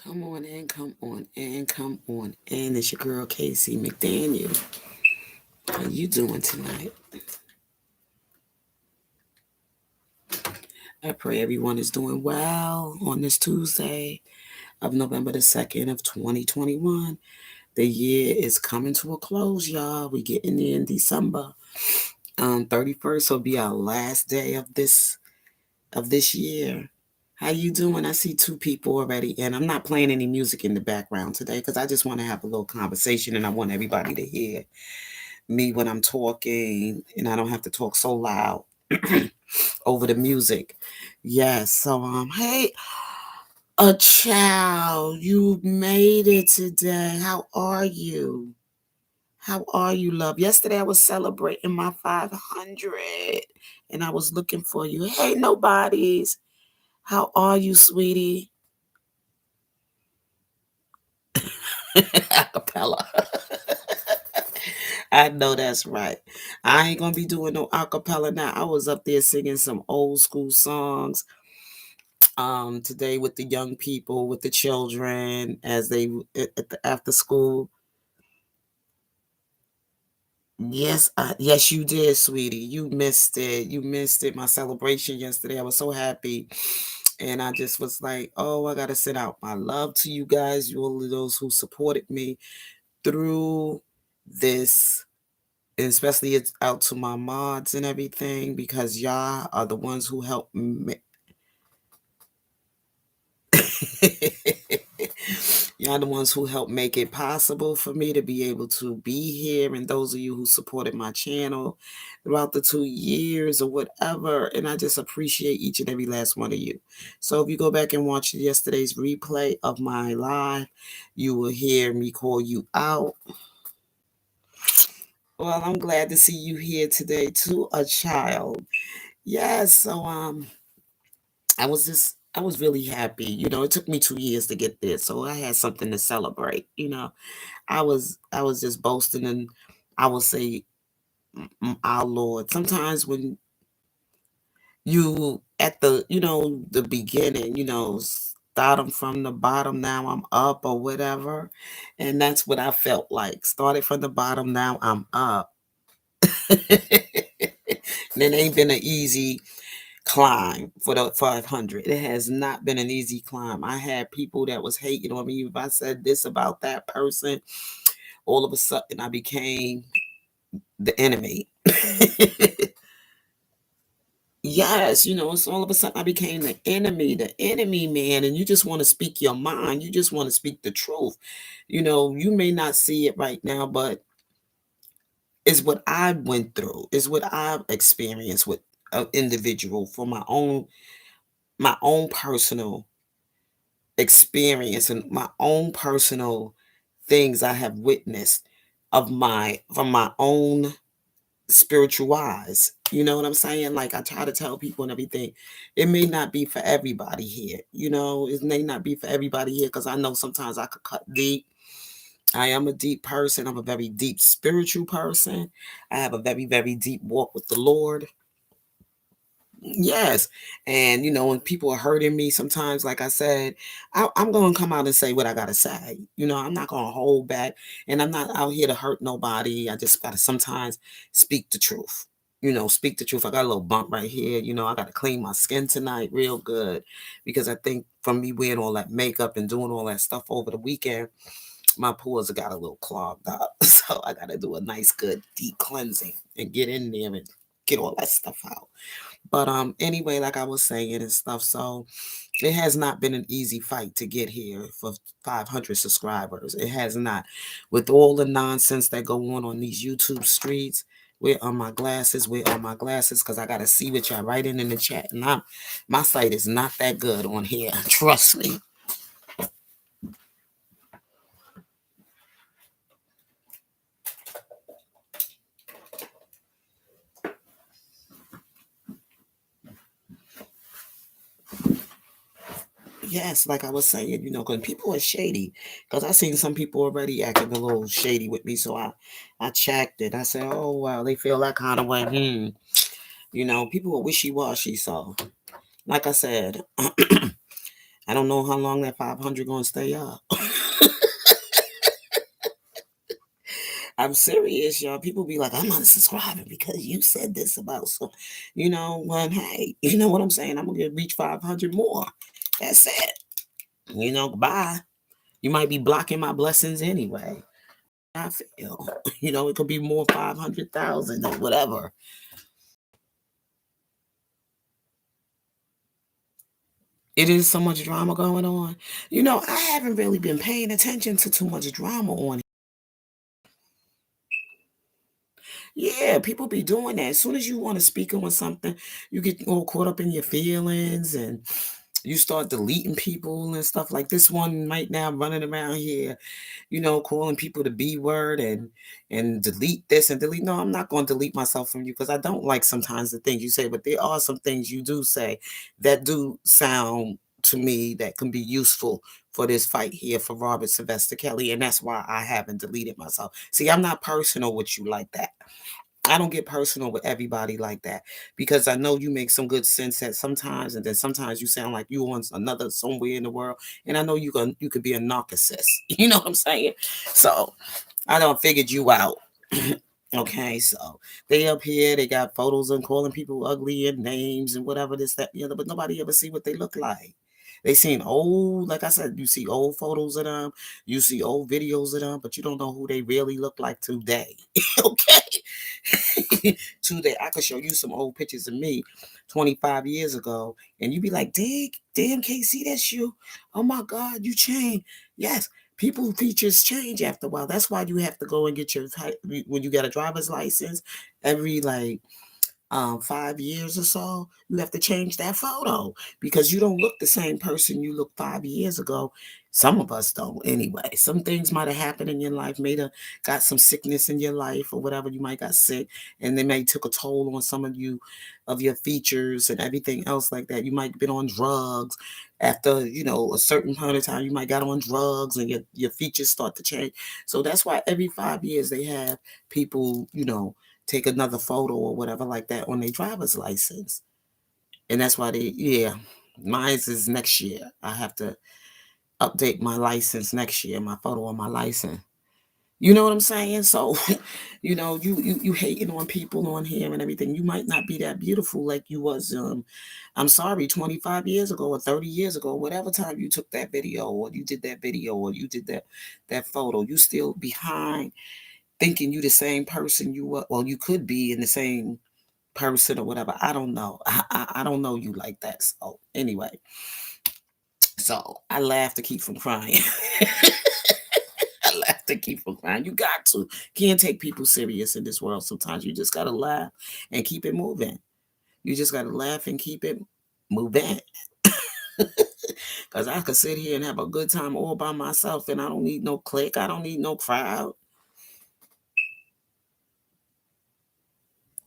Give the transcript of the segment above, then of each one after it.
Come on in, come on in, come on in. It's your girl Casey McDaniel. How you doing tonight? I pray everyone is doing well on this Tuesday of November the 2nd of 2021. The year is coming to a close, y'all. We getting there in December. 31st will be our last day of this year. How you doing? I see two people already, and I'm not playing any music in the background today because I just want to have a little conversation and I want everybody to hear me when I'm talking, and I don't have to talk so loud over the music. Yes. So hey, a child, you made it today. How are you? How are you, love? Yesterday I was celebrating my 500, and I was looking for you. Hey, nobodies. How are you, sweetie? Acapella. I know that's right. I ain't gonna be doing no acapella now. I was up there singing some old school songs today with the young people, with the children as they at the after school. Yes, you did, sweetie. You missed it. You missed it. My celebration yesterday. I was so happy. And I just was like, oh, I gotta send out my love to you guys, you all of those who supported me through this, and especially it's out to my mods and everything because y'all are the ones who helped me. Y'all the ones who helped make it possible for me to be able to be here, and those of you who supported my channel throughout the 2 years or whatever, and I just appreciate each and every last one of you. So if you go back and watch yesterday's replay of my live, you will hear me call you out. Well, I'm glad to see you here today too, a child. Yes, so I was really happy. It took me 2 years to get there, so I had something to celebrate. I was just boasting, and I will say, our Lord. Sometimes when you at the beginning, starting from the bottom, now I'm up or whatever, and that's what I felt like. Started from the bottom, now I'm up. And it ain't been an easy climb for the 500. It has not been an easy climb. I had people that was hating on me if I said this about that person. All of a sudden, I became the enemy. Yes, it's all of a sudden I became the enemy man, and you just want to speak your mind. You just want to speak the truth. You may not see it right now, but it's what I went through. It's what I've experienced with an individual for my own personal experience and my own personal things I have witnessed from my own spiritual eyes. You know what I'm saying? Like I try to tell people and everything. It may not be for everybody here. It may not be for everybody here because I know sometimes I could cut deep. I am a deep person. I'm a very deep spiritual person. I have a very, very deep walk with the Lord. Yes. And, when people are hurting me sometimes, like I said, I'm going to come out and say what I got to say. I'm not going to hold back, and I'm not out here to hurt nobody. I just got to sometimes speak the truth. Speak the truth. I got a little bump right here. I got to clean my skin tonight real good because I think from me wearing all that makeup and doing all that stuff over the weekend, my pores have got a little clogged up. So I got to do a nice, good, deep cleansing and get in there and get all that stuff out. But anyway, like I was saying and stuff, so it has not been an easy fight to get here for 500 subscribers. It has not. With all the nonsense that go on these YouTube streets, where are my glasses? Where are my glasses? Because I gotta see what y'all writing in the chat, and my sight is not that good on here. Trust me. Yes, like I was saying, because people are shady. Because I seen some people already acting a little shady with me, so I checked it. I said, oh wow, they feel that kind of way. People are wishy washy. So, like I said, I don't know how long that 500 gonna stay up. I'm serious, y'all. People be like, I'm not subscribing because you said this about so, when hey, you know what I'm saying? I'm gonna get reach 500 more. That's it. Goodbye. You might be blocking my blessings anyway. I feel, it could be more 500,000 or whatever. It is so much drama going on. I haven't really been paying attention to too much drama on. Yeah, people be doing that. As soon as you want to speak on something, you get all caught up in your feelings and you start deleting people and stuff like this one right now running around here, calling people the B word and delete this and delete. No, I'm not going to delete myself from you because I don't like sometimes the things you say, but there are some things you do say that do sound to me that can be useful for this fight here for Robert Sylvester Kelly, and that's why I haven't deleted myself. See, I'm not personal with you like that. I don't get personal with everybody like that because I know you make some good sense at sometimes, and then sometimes you sound like you on another somewhere in the world, and I know you could be a narcissist. You know what I'm saying? So I don't figured you out. Okay, so they up here, they got photos and calling people ugly and names and whatever this, that, the other, but nobody ever see what they look like. They seen old, like I said, you see old photos of them, you see old videos of them, but you don't know who they really look like today. Okay. Today, I could show you some old pictures of me 25 years ago, and you be like, damn, Casey, that's you. Oh my God, you changed. Yes, people features change after a while. That's why you have to go and get when you get a driver's license every like 5 years or so, you have to change that photo because you don't look the same person you looked 5 years ago. Some of us don't anyway. Some things might have happened in your life, may have got some sickness in your life or whatever. You might got sick and they may took a toll on some of you of your features and everything else like that. You might have been on drugs after, a certain point of time, you might got on drugs and your features start to change. So that's why every 5 years they have people, take another photo or whatever like that on their driver's license. And that's why yeah, mine is next year. I have to update my license next year, my photo on my license. You know what I'm saying? So, you hating on people on here and everything. You might not be that beautiful like you was, I'm sorry, 25 years ago or 30 years ago, whatever time you took that video or you did that video or you did that photo, you still behind thinking you the same person you were, well, you could be in the same person or whatever. I don't know. I don't know you like that. So anyway, so I laugh to keep from crying. I laugh to keep from crying. You got to. Can't take people serious in this world. Sometimes you just gotta laugh and keep it moving. You just gotta laugh and keep it moving. Because I could sit here and have a good time all by myself and I don't need no clique. I don't need no crowd.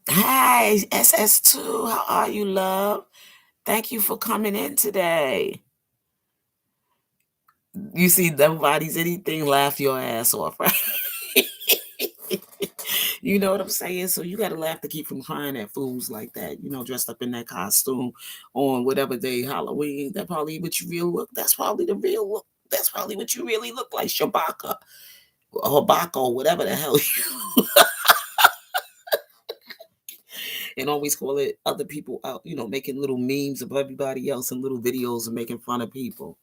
Hi, SS2. How are you, love? Thank you for coming in today. You see nobody's anything, laugh your ass off, right? You know what I'm saying? So you gotta laugh to keep from crying at fools like that, dressed up in that costume on whatever day, Halloween. That probably what you real look. That's probably the real look. That's probably what you really look like, Shabaka or Habaka or whatever the hell you and always call it other people out, making little memes of everybody else and little videos and making fun of people.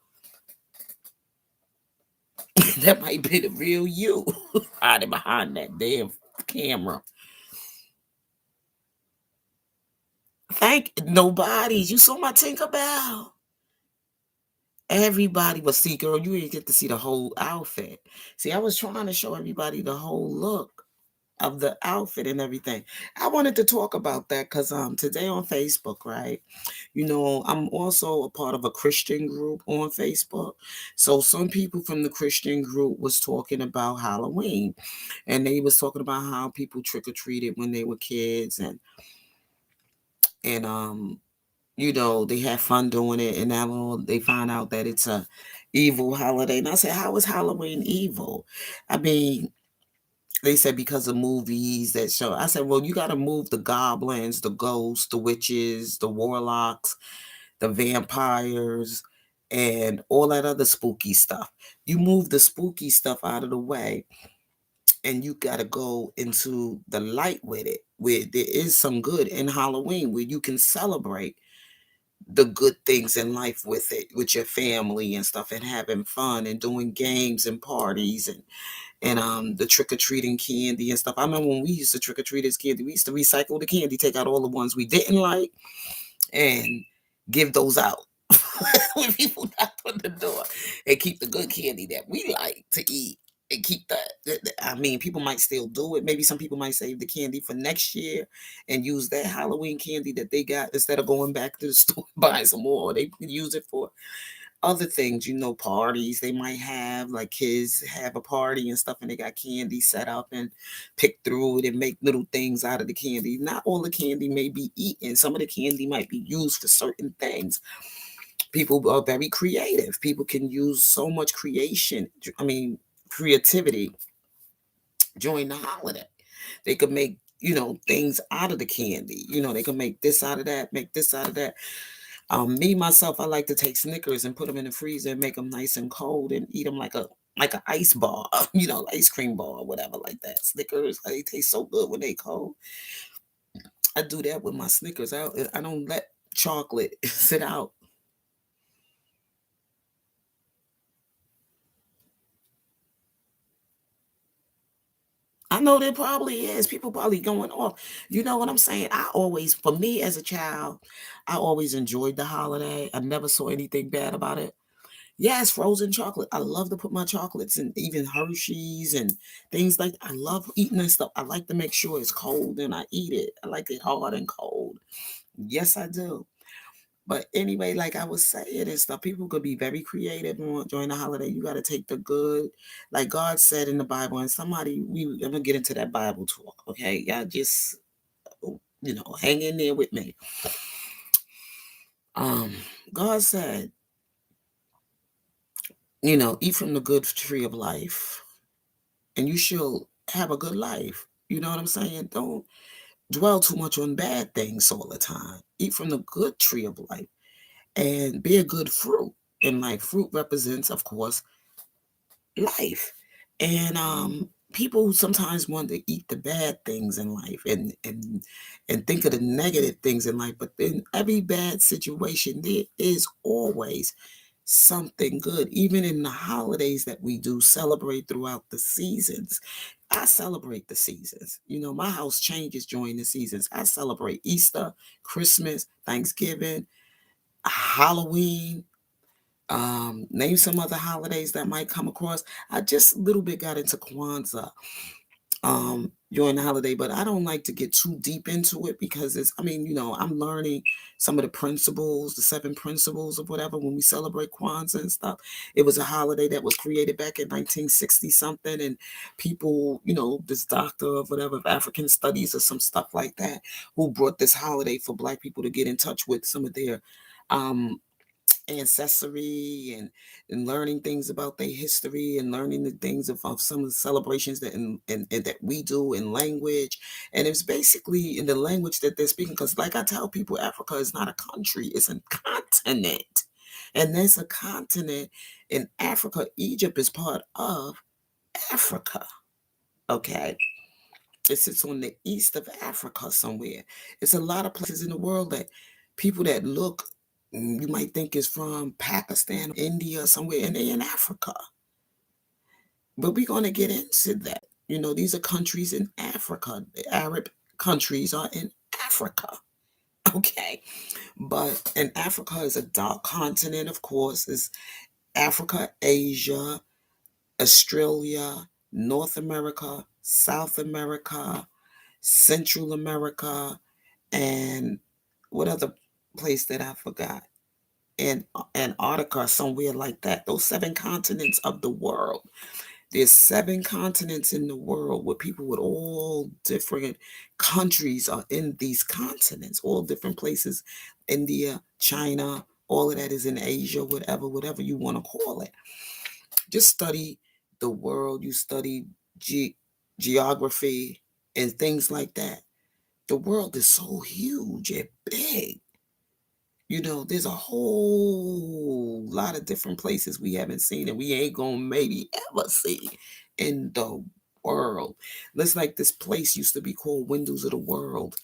That might be the real you hiding behind that damn camera. Thank nobody's. You saw my Tinkerbell. Everybody was see, girl, you didn't get to see the whole outfit. See, I was trying to show everybody the whole look of the outfit and everything. I wanted to talk about that because today on Facebook, right? I'm also a part of a Christian group on Facebook. So some people from the Christian group was talking about Halloween. And they was talking about how people trick-or-treated when they were kids and they have fun doing it, and now they find out that it's a evil holiday. And I said, how is Halloween evil? I mean, they said because of movies that show. I said, well, you got to move the goblins, the ghosts, the witches, the warlocks, the vampires, and all that other spooky stuff. You move the spooky stuff out of the way, and you got to go into the light with it, where there is some good in Halloween, where you can celebrate the good things in life with it, with your family and stuff, and having fun and doing games and parties, and the trick-or-treating candy and stuff. I remember when we used to trick-or-treat as candy, we used to recycle the candy, take out all the ones we didn't like, and give those out when people knocked on the door, and keep the good candy that we like to eat, and keep that. I mean, people might still do it. Maybe some people might save the candy for next year and use that Halloween candy that they got, instead of going back to the store and buying some more. They can use it for other things, parties they might have, like kids have a party and stuff, and they got candy set up and pick through it and make little things out of the candy. Not all the candy may be eaten. Some of the candy might be used for certain things. People are very creative. People can use so much creativity during the holiday. They could make, things out of the candy. They can make this out of that, make this out of that. Me myself, I like to take Snickers and put them in the freezer and make them nice and cold and eat them like an ice bar, ice cream bar or whatever like that. Snickers, they taste so good when they cold. I do that with my Snickers. I don't let chocolate sit out. I know there probably is. People probably going off. You know what I'm saying? For me as a child, I always enjoyed the holiday. I never saw anything bad about it. Yes, frozen chocolate. I love to put my chocolates in, even Hershey's and things like that. I love eating that stuff. I like to make sure it's cold and I eat it. I like it hard and cold. Yes, I do. But anyway, like I was saying and stuff, people could be very creative during the holiday. You got to take the good, like God said in the Bible. And I'm gonna get into that Bible talk. Okay, y'all just hang in there with me. Um, God said, eat from the good tree of life, and you shall have a good life. You know what I'm saying? Don't dwell too much on bad things all the time. Eat from the good tree of life and bear good fruit. And like fruit represents, of course, life. And people who sometimes want to eat the bad things in life and think of the negative things in life, but in every bad situation there is always something good. Even in the holidays that we do celebrate throughout the seasons, I celebrate the seasons. My house changes during the seasons. I celebrate Easter, Christmas, Thanksgiving, Halloween. Name some other holidays that might come across. I just a little bit got into Kwanzaa during the holiday, but I don't like to get too deep into it because I'm learning some of the principles, the 7 principles of whatever when we celebrate Kwanzaa and stuff. It was a holiday that was created back in 1960 something, and people, this doctor of whatever of African studies or some stuff like that, who brought this holiday for Black people to get in touch with some of their um ancestry and learning things about their history and learning the things of some of the celebrations and that we do in language. And it's basically in the language that they're speaking, because like I tell people, Africa is not a country, it's a continent. And there's a continent in Africa. Egypt is part of Africa. Okay, it sits on the east of Africa somewhere. It's a lot of places in the world that people that look, you might think is from Pakistan, India, somewhere, and they're in Africa. But we're going to get into that. These are countries in Africa. The Arab countries are in Africa. Okay. But and Africa is a dark continent, of course. It's Africa, Asia, Australia, North America, South America, Central America, and what other place that I forgot? And Antarctica, somewhere like that. Those 7 continents of the world. There's 7 continents in the world where people with all different countries are in these continents, all different places. India, China, all of that is in Asia, whatever you want to call it. Just study the world. You study geography and things like that. The world is so huge and big. There's a whole lot of different places we haven't seen and we ain't gonna maybe ever see in the world. It's like this place used to be called Windows of the World,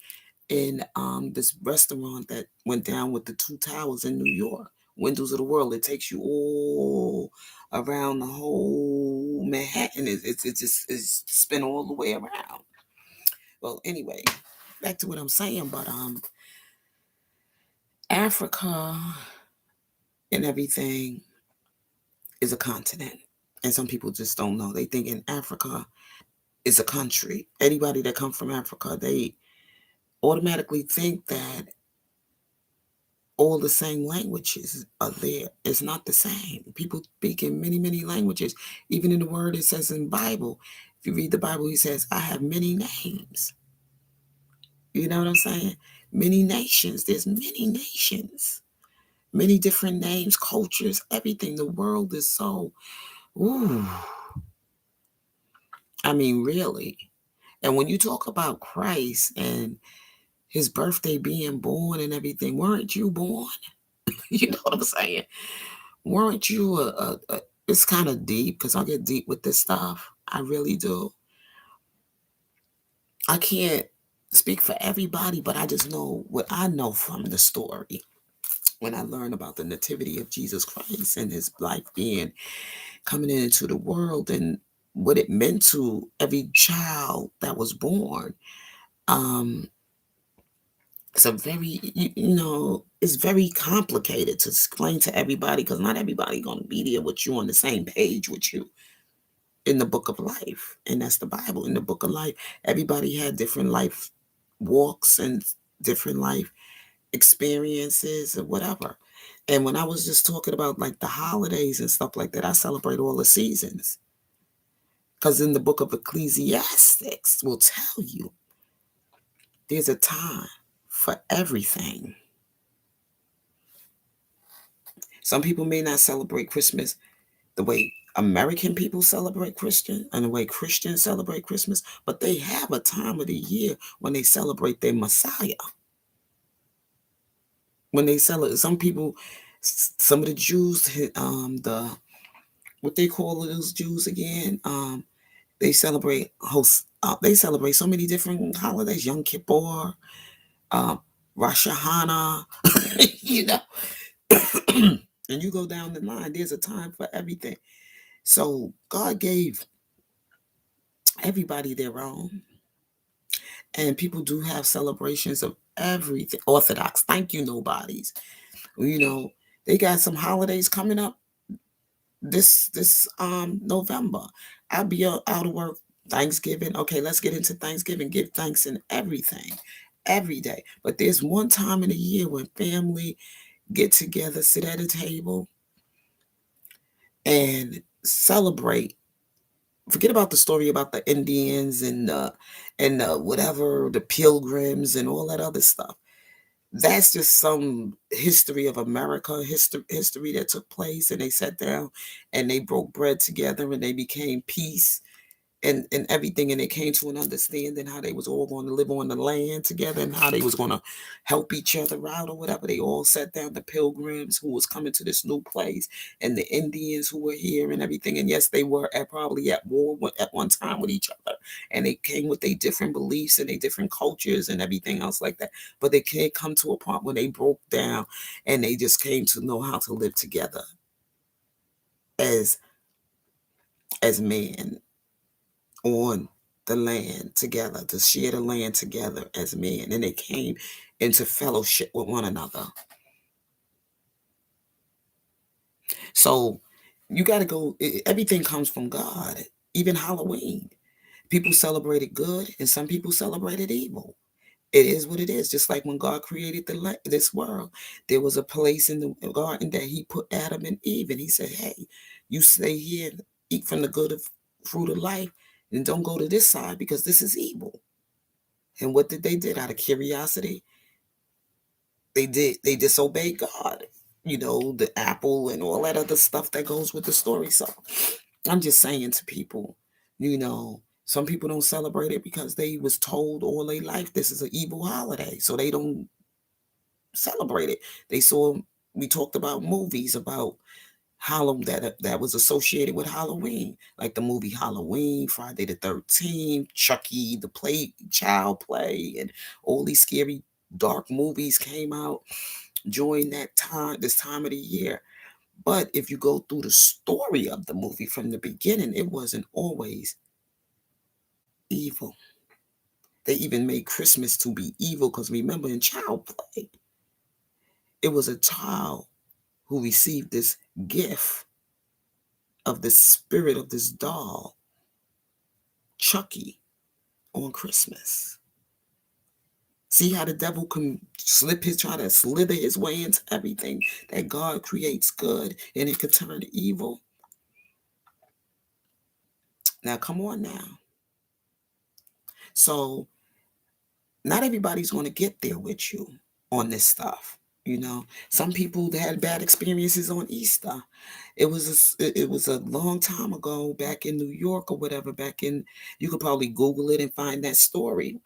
in this restaurant that went down with the two towers in New York. Windows of the World. It takes you all around the whole Manhattan. It's just it's spin all the way around. Well, anyway, back to what I'm saying, but Africa and everything is a continent. And some people just don't know. They think in Africa is a country. Anybody that come from Africa, they automatically think that all the same languages are there. It's not the same. People speak in many, many languages. Even in the word it says in Bible, if you read the Bible, he says, I have many names. You know what I'm saying? Many nations. There's many nations. Many different names, cultures, everything. The world is so, ooh, I mean, really. And when you talk about Christ and his birthday being born and everything, weren't you born? You know what I'm saying? Weren't you it's kind of deep because I get deep with this stuff. I really do. I can't speak for everybody, but I just know what I know from the story. When I learned about the nativity of Jesus Christ and his life being coming into the world and what it meant to every child that was born. Um, it's a very, it's very complicated to explain to everybody because not everybody going to be there with you on the same page with you in the book of life. And that's the Bible. In the book of life, everybody had different life walks and different life experiences or whatever. And when I was just talking about like the holidays and stuff like that, I celebrate all the seasons. Because in the book of Ecclesiastics will tell you there's a time for everything. Some people may not celebrate Christmas the way American people celebrate Christian and the way Christians celebrate Christmas, but they have a time of the year when they celebrate their Messiah. When they celebrate, some people, some of the Jews, the what they call those Jews again, they celebrate host. They celebrate so many different holidays. Yom Kippur, um, Rosh Hashanah, you know. And you go down the line. There's a time for everything. So God gave everybody their own, and people do have celebrations of everything. Orthodox, thank you, nobodies. You know, they got some holidays coming up this November. I'll be out of work. Thanksgiving. Okay, let's get into Thanksgiving. Give thanks in everything, every day. But there's one time in the year when family get together, sit at a table, and celebrate. Forget about the story about the Indians and whatever the Pilgrims and all that other stuff. That's just some history of America, history that took place, and they sat down and they broke bread together and they became peace and everything, and they came to an understanding how they was all going to live on the land together and how they was going to help each other out or whatever. They all sat down, the pilgrims who was coming to this new place and the Indians who were here and everything. And yes, they were probably at war at one time with each other, and they came with their different beliefs and their different cultures and everything else like that. But they can't come to a point where they broke down and they just came to know how to live together as men on the land together, to share the land together as men. And they came into fellowship with one another. So you got to go, everything comes from God. Even Halloween. People celebrate it good and some people celebrate it evil. It is what it is. Just like when God created this world, there was a place in the garden that he put Adam and Eve. And he said, hey, you stay here and eat from the good of fruit of life and don't go to this side because this is evil. And what did they did out of curiosity? They disobeyed God. The apple and all that other stuff that goes with the story. So I'm just saying to people, some people don't celebrate it because they was told all their life this is an evil holiday. So they don't celebrate it. They saw, we talked about movies about Halloween that was associated with Halloween, like the movie Halloween, Friday the 13th, Chucky, the play, child play, and all these scary dark movies came out during that time, this time of the year. But if you go through the story of the movie from the beginning, it wasn't always evil. They even made Christmas to be evil because remember in child play, it was a child who received this gift of the spirit of this doll, Chucky, on Christmas. See how the devil can try to slither his way into everything that God creates good and it could turn to evil. Now, come on now. So, not everybody's going to get there with you on this stuff. You know, some people had bad experiences on Easter. It was a long time ago, back in New York or whatever. Back in, you could probably Google it and find that story.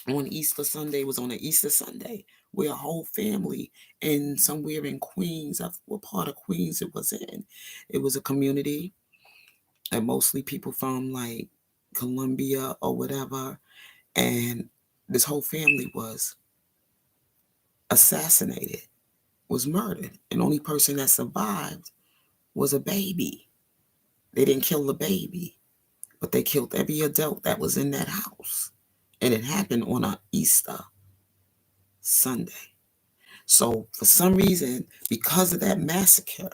On Easter Sunday, was on an Easter Sunday where a whole family in somewhere in Queens, what part of Queens it was in. It was a community and mostly people from like Columbia or whatever. And this whole family was assassinated, was murdered. And the only person that survived was a baby. They didn't kill the baby, but they killed every adult that was in that house. And it happened on a Easter Sunday. So for some reason, because of that massacre,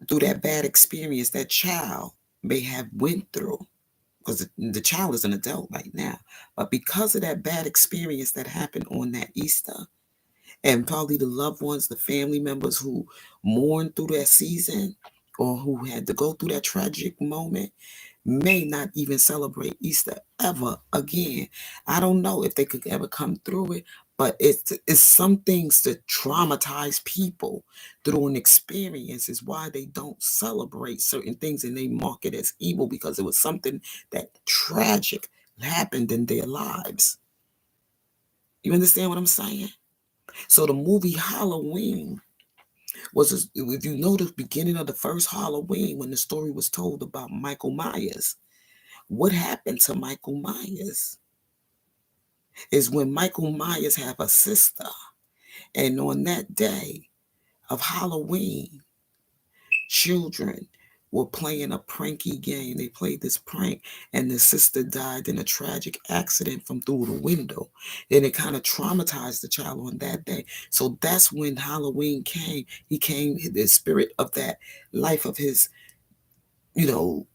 through that bad experience that child may have went through, because the child is an adult right now, but because of that bad experience that happened on that Easter, and probably the loved ones, the family members who mourned through that season or who had to go through that tragic moment, may not even celebrate Easter ever again. I don't know if they could ever come through it, but it's some things that traumatize people through an experience is why they don't celebrate certain things and they mark it as evil because it was something that tragic happened in their lives. You understand what I'm saying? So the movie Halloween if you know the beginning of the first Halloween when the story was told about Michael Myers, what happened to Michael Myers is when Michael Myers have a sister, and on that day of Halloween, children were playing a pranky game. They played this prank, and the sister died in a tragic accident from through the window. And it kind of traumatized the child on that day. So that's when Halloween came. He came, the spirit of that life of his, you know,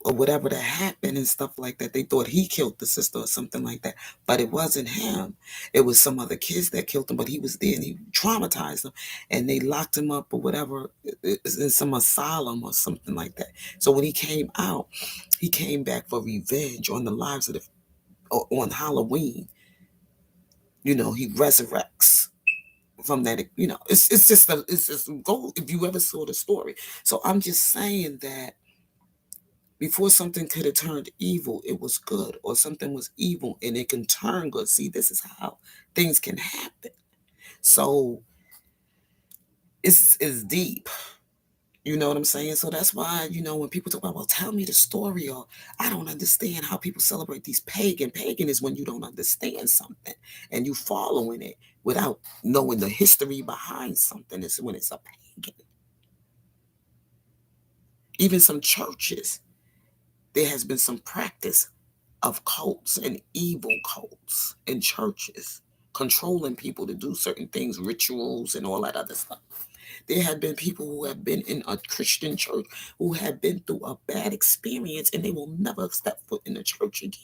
or whatever that happened and stuff like that. They thought he killed the sister or something like that, but it wasn't him. It was some other kids that killed him, but he was there and he traumatized them, and they locked him up or whatever in some asylum or something like that. So when he came out, he came back for revenge on the lives of on Halloween. He resurrects from that. It's just it's just go if you ever saw the story. So I'm just saying that before something could have turned evil, it was good, or something was evil and it can turn good. See, this is how things can happen. So it's deep. You know what I'm saying? So that's why, when people talk about, well, tell me the story, or I don't understand how people celebrate these pagan. Pagan is when you don't understand something and you following it without knowing the history behind something. It's when it's a pagan. Even some churches, there has been some practice of cults and evil cults in churches, controlling people to do certain things, rituals, and all that other stuff. There have been people who have been in a Christian church who have been through a bad experience and they will never step foot in the church again.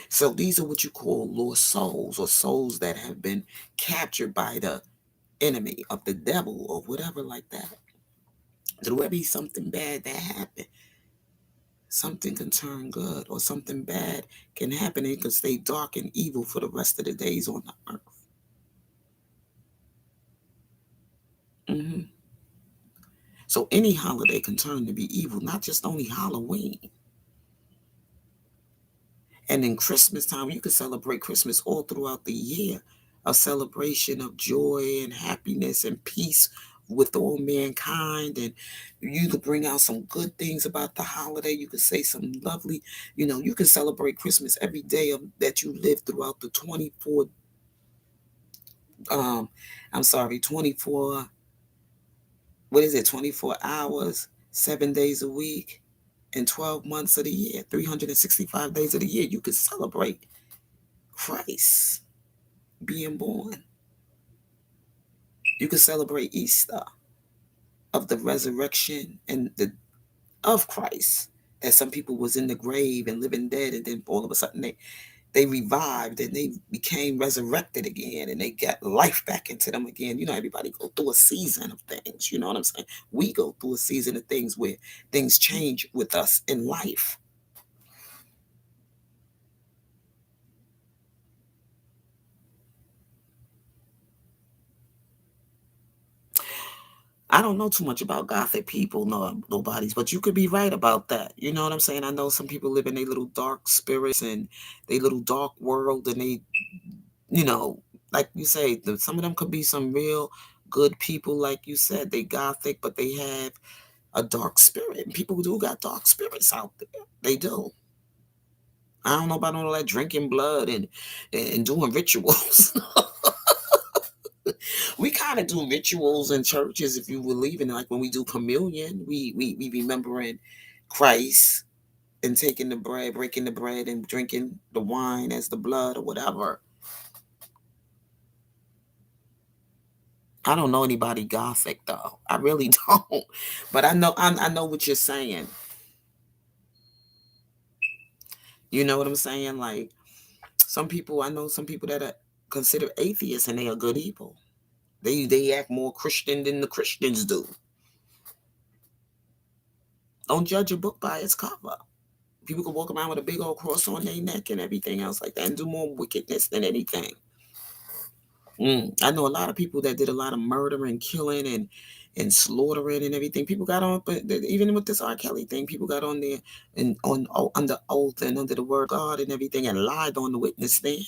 So these are what you call lost souls, or souls that have been captured by the enemy of the devil or whatever like that. There will be something bad that happened, something can turn good, or something bad can happen and it can stay dark and evil for the rest of the days on the earth. hmm So any holiday can turn to be evil, not just only Halloween. And in Christmas time, you can celebrate Christmas all throughout the year, a celebration of joy and happiness and peace with all mankind. And you could bring out some good things about the holiday. You could say some lovely, you can celebrate Christmas every day that you live throughout the 24, um, I'm sorry, 24, what is it, 24 hours, 7 days a week, and 12 months of the year, 365 days of the year. You could celebrate Christ being born. You could celebrate Easter of the resurrection and the of Christ. That some people was in the grave and living dead, and then all of a sudden they revived and they became resurrected again, and they got life back into them again. Everybody go through a season of things. You know what I'm saying? We go through a season of things where things change with us in life. I don't know too much about Gothic people, no, nobody's, but you could be right about that. You know what I'm saying? I know some people live in their little dark spirits and their little dark world, and they, you know, like you say, some of them could be some real good people, like you said. They Gothic, but they have a dark spirit. And people do got dark spirits out there. They do. I don't know about all that drinking blood and doing rituals. We kind of do rituals in churches if you believe in it. Like when we do communion, we remembering Christ and taking the bread, breaking the bread, and drinking the wine as the blood or whatever. I don't know anybody Gothic though. I really don't. But I know what you're saying. You know what I'm saying? Like I know some people that are considered atheists and they are good evil. They act more Christian than the Christians do. Don't judge a book by its cover. People can walk around with a big old cross on their neck and everything else like that and do more wickedness than anything. I know a lot of people that did a lot of murder and killing and slaughtering and everything. People got on, but even with this RKelly thing, people got on there and under oath and under the word of God and everything and lied on the witness stand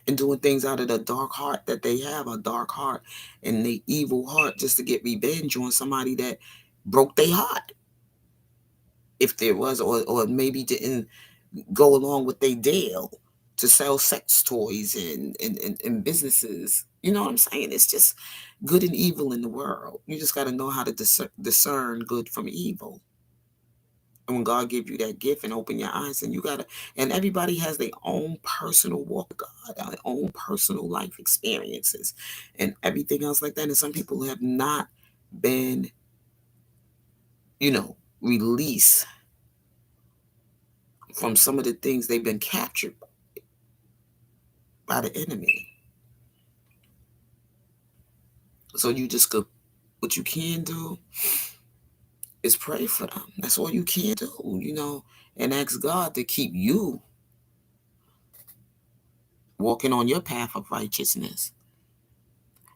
and doing things out of the dark heart that they have, a dark heart and the evil heart, just to get revenge on somebody that broke their heart, if there was, or maybe didn't go along with their deal to sell sex toys and businesses. You know what I'm saying? It's just good and evil in the world. You just got to know how to discern good from evil. And when God give you that gift and open your eyes, and you got to, and everybody has their own personal walk with God, their own personal life experiences and everything else like that. And some people have not been, released from some of the things they've been captured by the enemy. So you just go, what you can do is pray for them. That's all you can do, and ask God to keep you walking on your path of righteousness.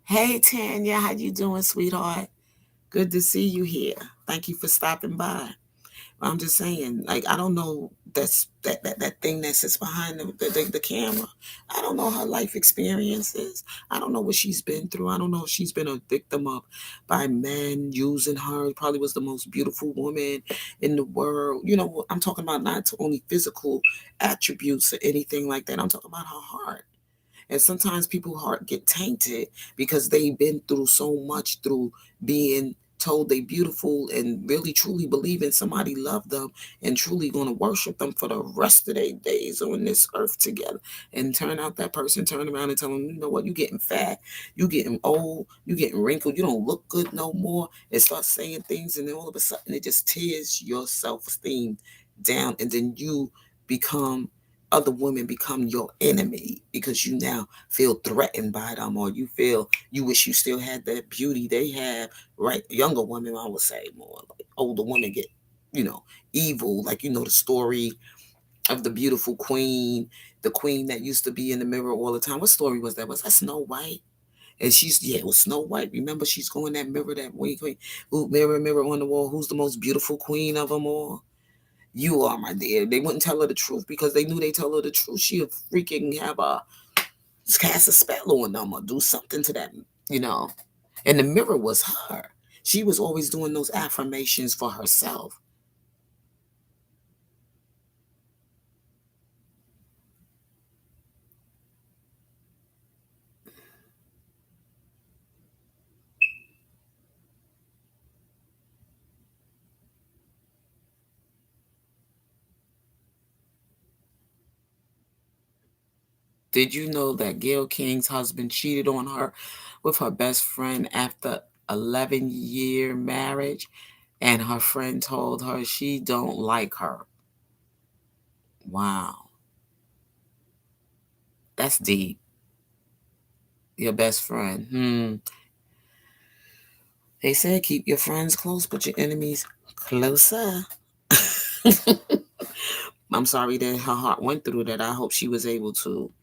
Hey Tanya, how you doing, sweetheart? Good to see you here. Thank you for stopping by. I'm just saying, like, I don't know that thing that sits behind the camera. I don't know her life experiences. I don't know what she's been through. I don't know if she's been a victim of by men using her. Probably was the most beautiful woman in the world. I'm talking about not only physical attributes or anything like that. I'm talking about her heart. And sometimes people's heart get tainted because they've been through so much through being told they beautiful and really truly believing somebody loved them and truly going to worship them for the rest of their days on this earth together. And turn out that person turn around and tell them, you know what, you getting fat, you getting old, you getting wrinkled, you don't look good no more, and start saying things, and then all of a sudden it just tears your self-esteem down, and then other women become your enemy because you now feel threatened by them, or you feel you wish you still had that beauty they have, right? Younger women, I would say, more like older women get, you know, evil. Like, the story of the beautiful queen, the queen that used to be in the mirror all the time. What story was that? Was that Snow White? And it was Snow White. Remember, she's going that mirror, that queen, who, mirror, mirror on the wall, who's the most beautiful queen of them all? You are, my dear. They wouldn't tell her the truth because they knew they tell her the truth, she'll freaking have a cast a spell on them or do something to that, you know. And the mirror was her. She was always doing those affirmations for herself. Did you know that Gail King's husband cheated on her with her best friend after 11-year marriage? And her friend told her she don't like her. Wow, that's deep. Your best friend. They said keep your friends close, but your enemies closer. I'm sorry that her heart went through that. I hope she was able to.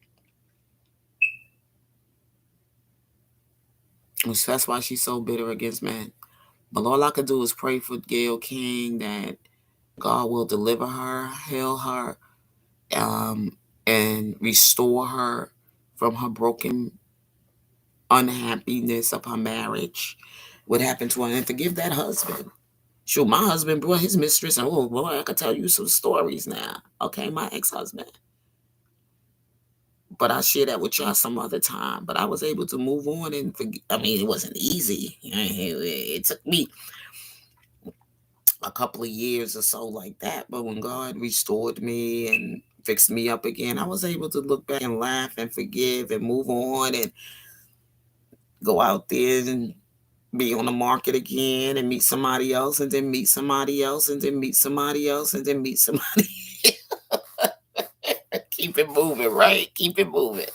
That's why she's so bitter against men. But all I could do is pray for Gail King that God will deliver her, heal her, um, and restore her from her broken unhappiness of her marriage. What happened to her, and forgive that husband. Sure, my husband brought his mistress, and oh boy, I could tell you some stories now. Okay, my ex-husband. But I'll share that with y'all some other time. But I was able to move on and forget. I mean, it wasn't easy. It took me a couple of years or so like that. But when God restored me and fixed me up again, I was able to look back and laugh and forgive and move on and go out there and be on the market again and meet somebody else and then meet somebody else and then meet somebody else and then meet somebody. Keep it moving, right? Keep it moving.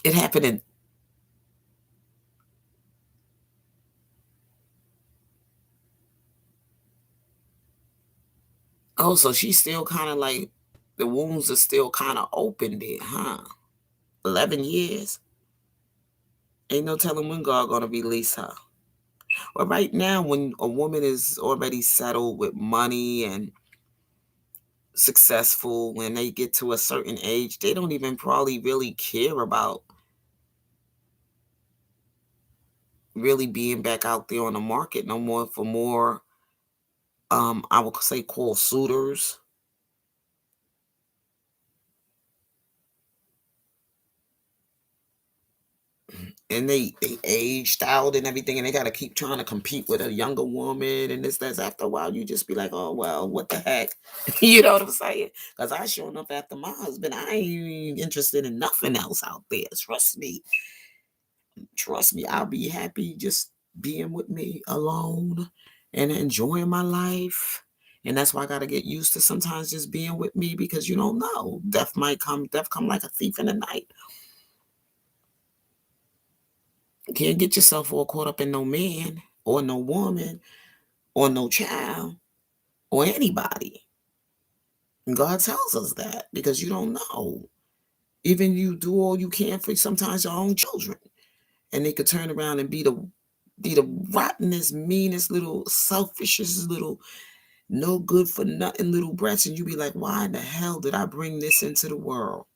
It happened in. Oh, so she's still kind of like the wounds are still kind of open there, huh? 11 years. Ain't no telling when God gonna release her. But right now, when a woman is already settled with money and successful, when they get to a certain age, they don't even probably really care about really being back out there on the market no more for more. I would say call suitors, and they aged out and everything, and they got to keep trying to compete with a younger woman and this that's after a while you just be like, oh well, what the heck. You know what I'm saying? Because I sure enough after my husband I ain't interested in nothing else out there. Trust me, I'll be happy just being with me alone and enjoying my life. And that's why I got to get used to sometimes just being with me, because you don't know, death come like a thief in the night. Can't get yourself all caught up in no man or no woman or no child or anybody. And God tells us that because you don't know. Even you do all you can for sometimes your own children, and they could turn around and be the rottenest, meanest, little selfishest, little no good for nothing little brats, and you be like, why in the hell did I bring this into the world?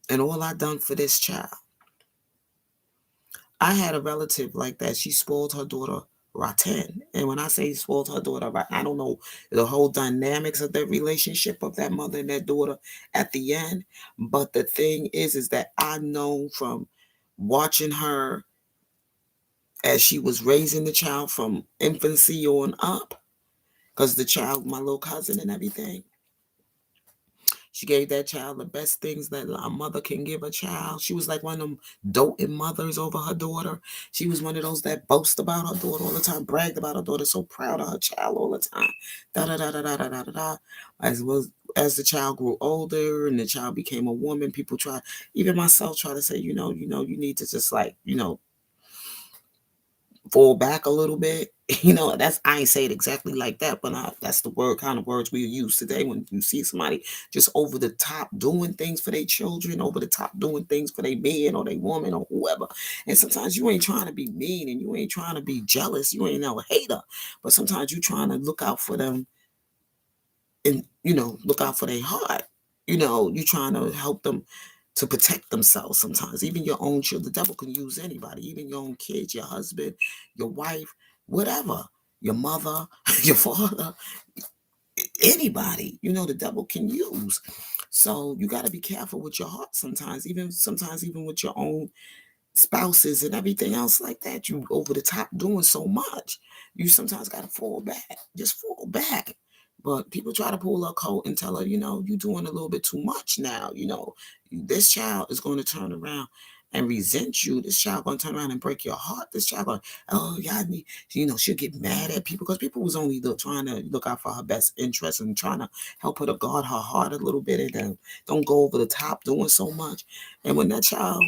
And all I done for this child. I had a relative like that. She spoiled her daughter rotten. And when I say spoiled her daughter, I don't know the whole dynamics of that relationship of that mother and that daughter at the end. But the thing is that I know from watching her as she was raising the child from infancy on up, because the child, my little cousin and everything, she gave that child the best things that a mother can give a child. She was like one of them doting mothers over her daughter. She was one of those that boast about her daughter all the time, bragged about her daughter, so proud of her child all the time. Da da da da da da da da. Da. As the child grew older and the child became a woman, people try, even myself, try to say, you need to just like, fall back a little bit. That's I ain't say it exactly like that, but that's the word kind of words we use today when you see somebody just over the top doing things for their children, over the top doing things for their man or their woman or whoever. And sometimes you ain't trying to be mean and you ain't trying to be jealous. You ain't no hater, but sometimes you trying to look out for them and look out for their heart. You trying to help them to protect themselves. Sometimes even your own children, the devil can use anybody, even your own kids, your husband, your wife, whatever, your mother, your father, anybody, the devil can use. So you got to be careful with your heart sometimes even with your own spouses and everything else like that. You over the top doing so much. You sometimes got to fall back. Just fall back. But people try to pull her coat and tell her, you're doing a little bit too much now. This child is going to turn around and resent you. This child going to turn around and break your heart. This child going, oh, yeah, she'll get mad at people because people was only trying to look out for her best interest and trying to help her to guard her heart a little bit and then don't go over the top doing so much. And when that child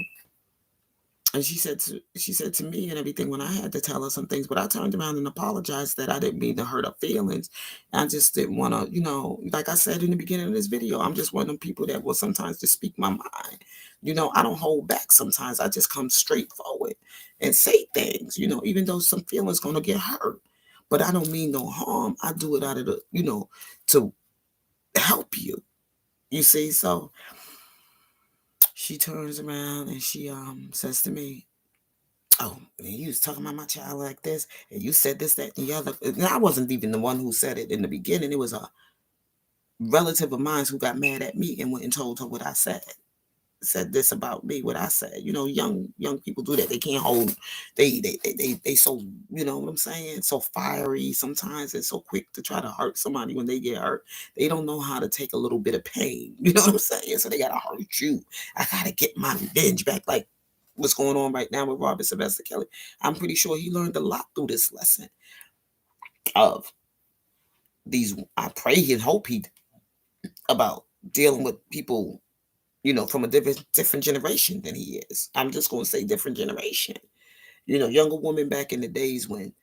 and she said to me and everything when I had to tell her some things, but I turned around and apologized that I didn't mean to hurt her feelings. I just didn't want to, like I said in the beginning of this video, I'm just one of them people that will sometimes just speak my mind. I don't hold back sometimes. I just come straight forward and say things, even though some feelings gonna get hurt. But I don't mean no harm. I do it out of to help you. You see, so she turns around and she says to me, oh, and you was talking about my child like this, and you said this, that, and the other. And I wasn't even the one who said it in the beginning. It was a relative of mine who got mad at me and went and told her what I said. Said this about me, what I said. Young people do that. They can't hold. They so what I'm saying. So fiery sometimes and so quick to try to hurt somebody when they get hurt. They don't know how to take a little bit of pain. You know what I'm saying? So they gotta hurt you. I gotta get my revenge back. Like what's going on right now with Robert Sylvester Kelly. I'm pretty sure he learned a lot through this lesson of these. I pray and hope he about dealing with people, from a different generation than he is. I'm just gonna say different generation. Younger women back in the days when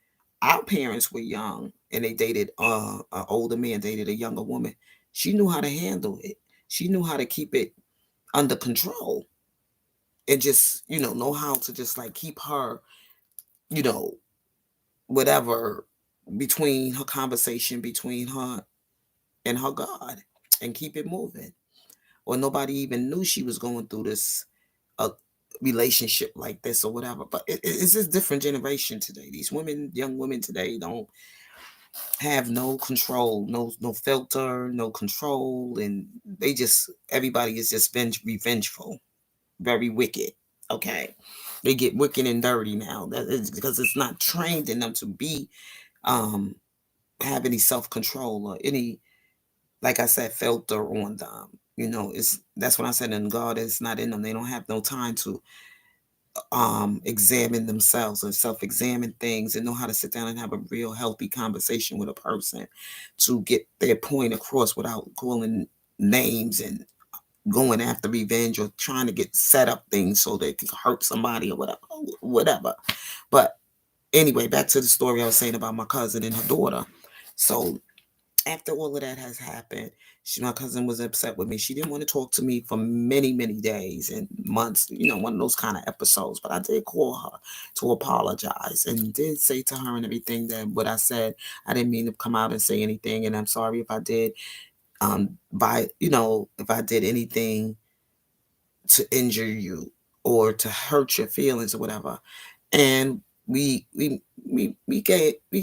our parents were young and they dated an older man dated a younger woman. She knew how to handle it. She knew how to keep it under control and just know how to just like keep her you know whatever between her conversation between her and her God and keep it moving. Or nobody even knew she was going through this uh, relationship like this or whatever. But it's just different generation today. These women, young women today, don't have no control, no filter, no control, and they just everybody is just revengeful, very wicked. Okay, they get wicked and dirty now. That is because it's not trained in them to be um have any self control or any, like I said, filter on them. It's that's what I said. And God is not in them. They don't have no time to examine themselves or self examine things and know how to sit down and have a real healthy conversation with a person to get their point across without calling names and going after revenge or trying to get set up things so they can hurt somebody or whatever. But anyway, back to the story I was saying about my cousin and her daughter. So after all of that has happened, my cousin was upset with me. She didn't want to talk to me for many, many days and months, one of those kind of episodes. But I did call her to apologize and did say to her and everything that what I said, I didn't mean to come out and say anything. And I'm sorry if I did, if I did anything to injure you or to hurt your feelings or whatever. And we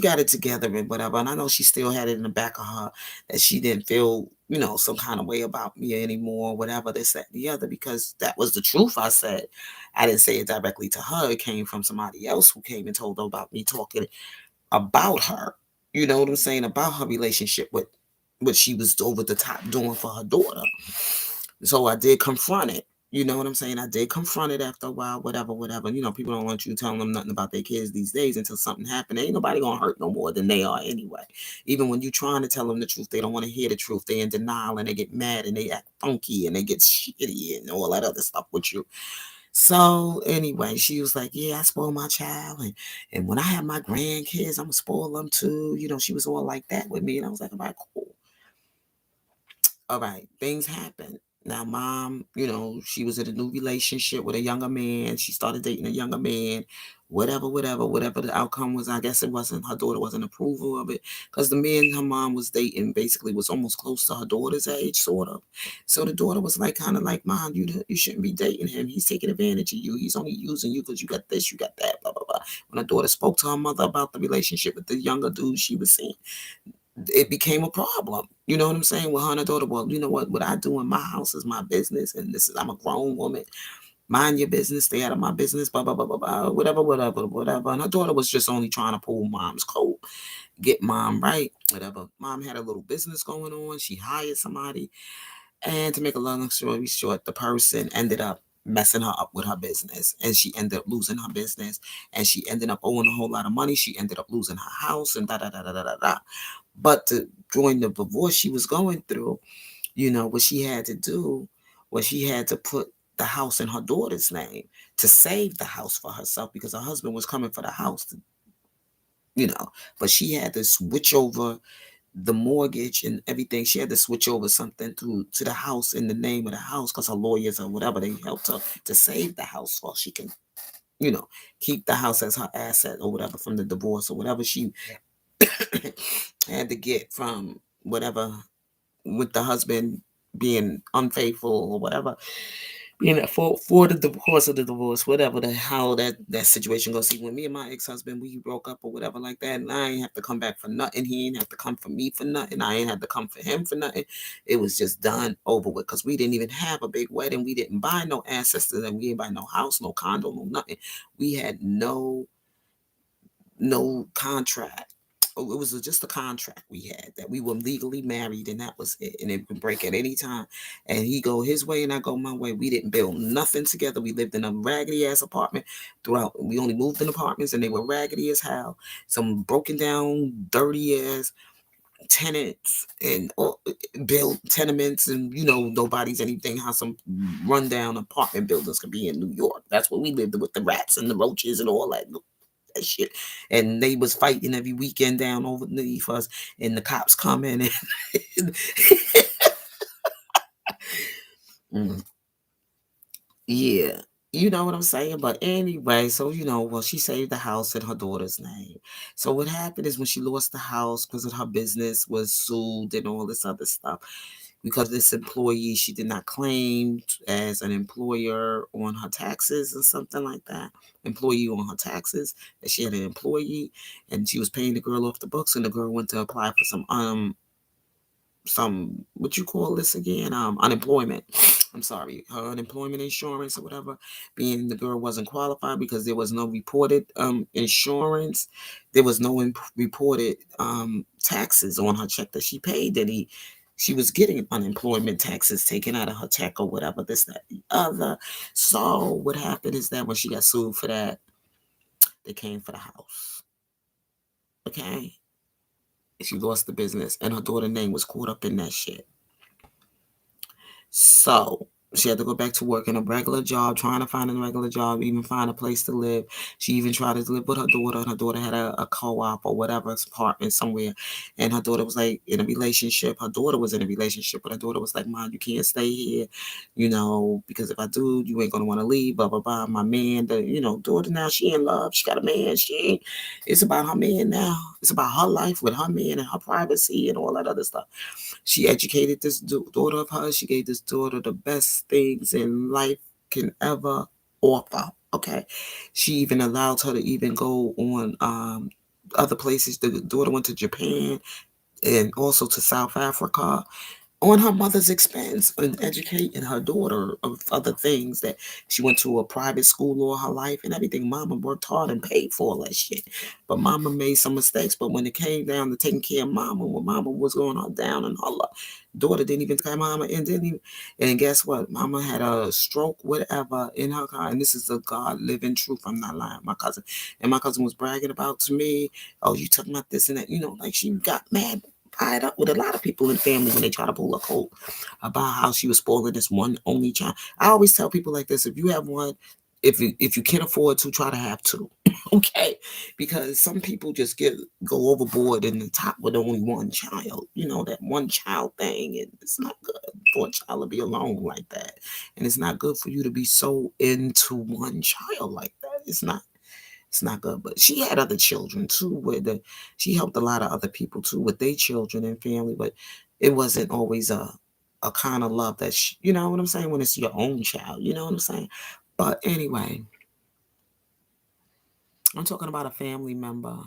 got it together and whatever. And I know she still had it in the back of her that she didn't feel, some kind of way about me anymore, whatever, this, that, and the other, because that was the truth I said. I didn't say it directly to her. It came from somebody else who came and told her about me talking about her. You know what I'm saying? About her relationship with what she was over the top doing for her daughter. So I did confront it. You know what I'm saying? I did confront it after a while, whatever, whatever. People don't want you telling them nothing about their kids these days until something happened. Ain't nobody gonna hurt no more than they are anyway. Even when you trying to tell them the truth, they don't want to hear the truth. They in denial and they get mad and they act funky and they get shitty and all that other stuff with you. So anyway, she was like, "Yeah, I spoil my child, and when I have my grandkids, I'm gonna spoil them too." She was all like that with me, and I was like, "All right, cool." All right, things happen. Now, mom, she was in a new relationship with a younger man. She started dating a younger man. Whatever the outcome was, I guess it wasn't her daughter wasn't approval of it because the man her mom was dating basically was almost close to her daughter's age, sort of. So the daughter was like, kind of like, "Mom, you shouldn't be dating him. He's taking advantage of you. He's only using you because you got this, you got that, blah blah blah." When her daughter spoke to her mother about the relationship with the younger dude she was seeing, it became a problem. You know what I'm saying? With her and her daughter, well, you know what I do in my house is my business, and I'm a grown woman. Mind your business, stay out of my business, blah blah blah blah blah, whatever. And her daughter was just only trying to pull mom's coat, get mom right, whatever. Mom had a little business going on. She hired somebody, and to make a long story short, the person ended up messing her up with her business, and she ended up losing her business, and she ended up owing a whole lot of money. She ended up losing her house, and da da da da da da da. But during the divorce she was going through, what she had to do was she had to put the house in her daughter's name to save the house for herself because her husband was coming for the house, you know. But she had to switch over the mortgage and everything. She had to switch over something to the house in the name of the house because her lawyers or whatever they helped her to save the house while she can, you know, keep the house as her asset or whatever from the divorce or whatever she had to get from whatever with the husband being unfaithful or whatever, for the course of the divorce, whatever the how that situation goes. See, when me and my ex-husband we broke up or whatever like that, and I ain't have to come back for nothing. He ain't have to come for me for nothing. I ain't have to come for him for nothing. It was just done over with because we didn't even have a big wedding. We didn't buy no ancestors, and we didn't buy no house, no condo, no nothing. We had no contract. Oh, it was just a contract we had that we were legally married, and that was it. And it could break at any time. And he go his way, and I go my way. We didn't build nothing together. We lived in a raggedy ass apartment throughout. We only moved in apartments, and they were raggedy as hell. Some broken down, dirty ass tenants and built tenements, and nobody's anything. How some rundown apartment buildings could be in New York. That's what we lived with the rats and the roaches and all that shit. And they was fighting every weekend down underneath us, and the cops coming and Mm, yeah. You know what I'm saying? But anyway, so well, she saved the house in her daughter's name. So what happened is when she lost the house because of her business was sued and all this other stuff, because this employee she did not claim as an employer on her taxes or something like that. Employee on her taxes, that she had an employee and she was paying the girl off the books, and the girl went to apply for some what you call this again, unemployment. I'm sorry, her unemployment insurance or whatever, being the girl wasn't qualified because there was no reported insurance, there was no reported taxes on her check that she paid, that she was getting unemployment taxes taken out of her check or whatever, this, that, the other. So what happened is that when she got sued for that, they came for the house. Okay, she lost the business, and her daughter's name was caught up in that shit. So she had to go back to work in a regular job, trying to find a regular job, even find a place to live. She even tried to live with her daughter, and her daughter had a co-op or whatever apartment somewhere. And her daughter was like in a relationship. Her daughter was in a relationship, but her daughter was like, "Mom, you can't stay here, because if I do, you ain't gonna want to leave, blah blah blah." My man, daughter now she in love. She got a man. It's about her man now. It's about her life with her man and her privacy and all that other stuff. She educated this daughter of hers. She gave this daughter the best things in life can ever offer. Okay. She even allowed her to even go on other places. The daughter went to Japan and also to South Africa on her mother's expense and educating her daughter of other things, that she went to a private school all her life and everything. Mama worked hard and paid for all that shit. But mama made some mistakes. But when it came down to taking care of mama, when mama was going on down in her life, daughter didn't even take mama and didn't even, and guess what? Mama had a stroke, whatever, in her car. And this is the God living truth. I'm not lying. My cousin. And my cousin was bragging about to me, "Oh, you talking about this and that." Like she got mad, tied up with a lot of people in the family when they try to pull a coat about how she was spoiling this one only child. I always tell people like this: if you have one, if you can't afford to, try to have two. Okay, because some people just go overboard in the top with only one child. That one child thing, and it's not good for a child to be alone like that, and it's not good for you to be so into one child like that. It's not good. But she had other children too. She helped a lot of other people too with their children and family, but it wasn't always a kind of love that you know what I'm saying, when it's your own child. You know what I'm saying? But anyway, I'm talking about a family member.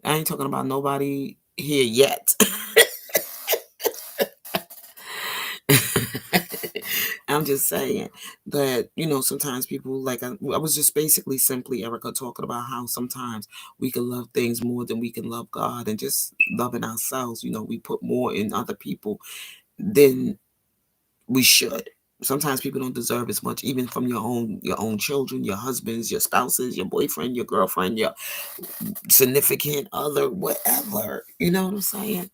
I ain't talking about nobody here yet. I'm just saying that, sometimes people, like, I was just basically simply, Erica, talking about how sometimes we can love things more than we can love God, and just loving ourselves. We put more in other people than we should. Sometimes people don't deserve as much, even from your own children, your husbands, your spouses, your boyfriend, your girlfriend, your significant other, whatever. You know what I'm saying?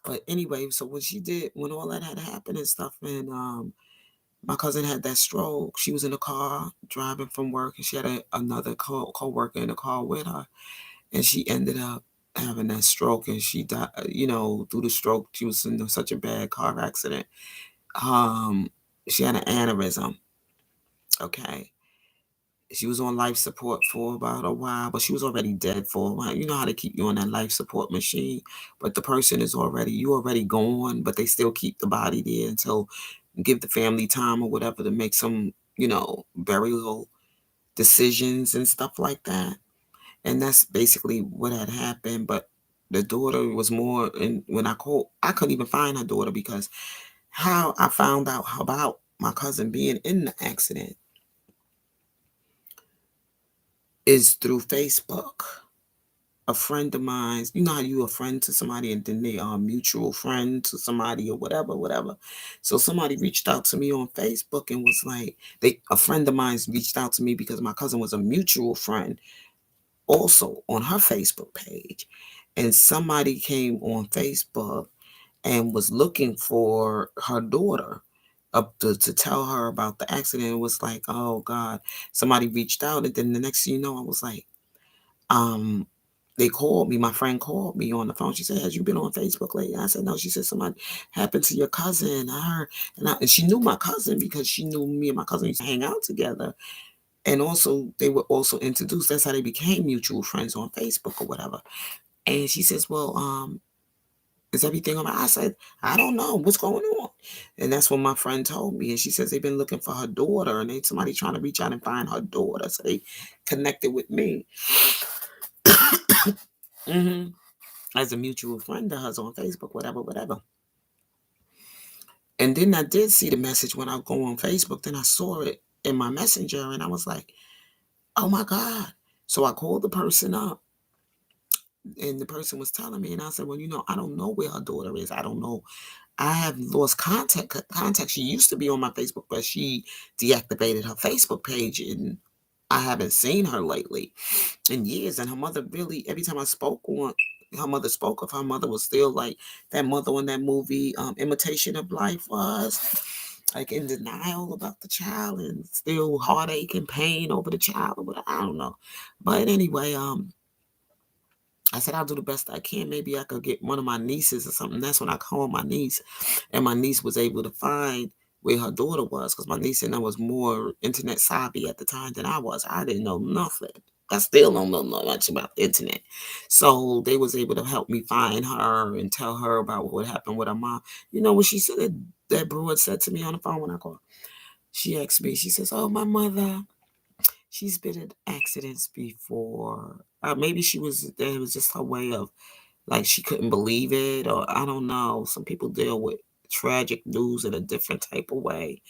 But anyway, so when all that had happened and stuff, and my cousin had that stroke. She was in the car driving from work, and she had another co-worker in the car with her, and she ended up having that stroke, and she died. Through the stroke, she was in such a bad car accident. Um, she had an aneurysm. Okay, she was on life support for about a while, but she was already dead for a while. You know how they keep you on that life support machine, but the person is already gone, but they still keep the body there until give the family time or whatever to make some, burial decisions and stuff like that. And that's basically what had happened. But the daughter was more, and when I called, I couldn't even find her daughter, because how I found out about my cousin being in the accident is through Facebook. A friend of mine, you know how you a friend to somebody and then they are a mutual friend to somebody or whatever, whatever. So somebody reached out to me on Facebook and was like, a friend of mine reached out to me because my cousin was a mutual friend also on her Facebook page. And somebody came on Facebook and was looking for her daughter up to tell her about the accident. It was like, oh God, somebody reached out. And then the next thing you know, I was like, um, they called me. My friend called me on the phone. She said, "Has you been on Facebook lately?" I said, "No." She said, "Something happened to your cousin." I heard, and she knew my cousin because she knew me and my cousin used to hang out together. And also, they were also introduced. That's how they became mutual friends on Facebook or whatever. And she says, "Well, is everything all right?" I said, "I don't know what's going on." And that's what my friend told me. And she says they've been looking for her daughter, and somebody trying to reach out and find her daughter. So they connected with me. hmm as a mutual friend of hers on Facebook, whatever, whatever. And then I did see the message when I go on Facebook. Then I saw it in my messenger, and I was like, "Oh my God!" So I called the person up, and the person was telling me, and I said, "Well, I don't know where her daughter is. I don't know. I have lost contact. She used to be on my Facebook, but she deactivated her Facebook page, and I haven't seen her lately in years." And her mother really, every time I spoke on, her mother spoke of, her mother was still like that mother in that movie, Imitation of Life was, like in denial about the child and still heartache and pain over the child or whatever. I don't know. But anyway, I said I'll do the best I can. Maybe I could get one of my nieces or something. That's when I called my niece, and my niece was able to find where her daughter was, because my niece and I was more internet savvy at the time than I was. I didn't know nothing. I still don't know much about the internet. So they was able to help me find her and tell her about what happened with her mom. You know what she said? That broad said to me on the phone when I called. She asked me. She says, "Oh, my mother. She's been in accidents before. Maybe she was. It was just her way of, like, she couldn't believe it, or I don't know. Some people deal with tragic news in a different type of way.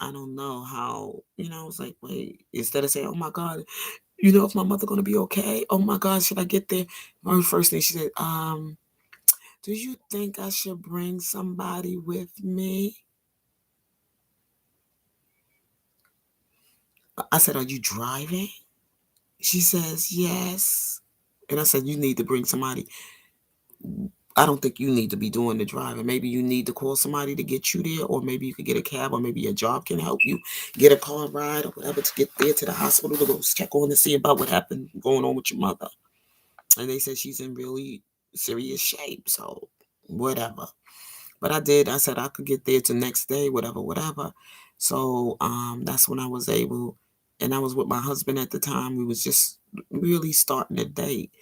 I don't know how, I was like, wait, instead of saying, oh my God, if my mother gonna be okay? Oh my God, should I get there? Her first thing she said, do you think I should bring somebody with me? I said, are you driving? She says, yes. And I said, you need to bring somebody I don't think you need to be doing the driving. Maybe you need to call somebody to get you there, or maybe you could get a cab, or maybe your job can help you get a car ride or whatever to get there to the hospital to go check on and see about what happened going on with your mother. And they said she's in really serious shape, so whatever. But I did. I said I could get there the next day, whatever, whatever. So that's when I was able, and I was with my husband at the time. We was just really starting to date,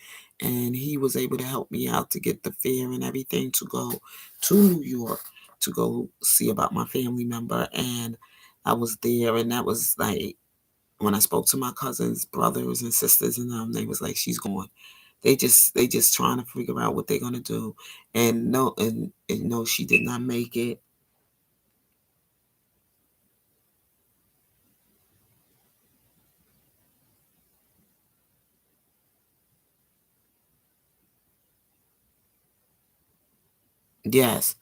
and he was able to help me out to get the fare and everything to go to New York to go see about my family member. And I was there, and that was like when I spoke to my cousins, brothers, and sisters, and they was like, "She's gone." They just trying to figure out what they're gonna do, and no, and no, she did not make it. Yes,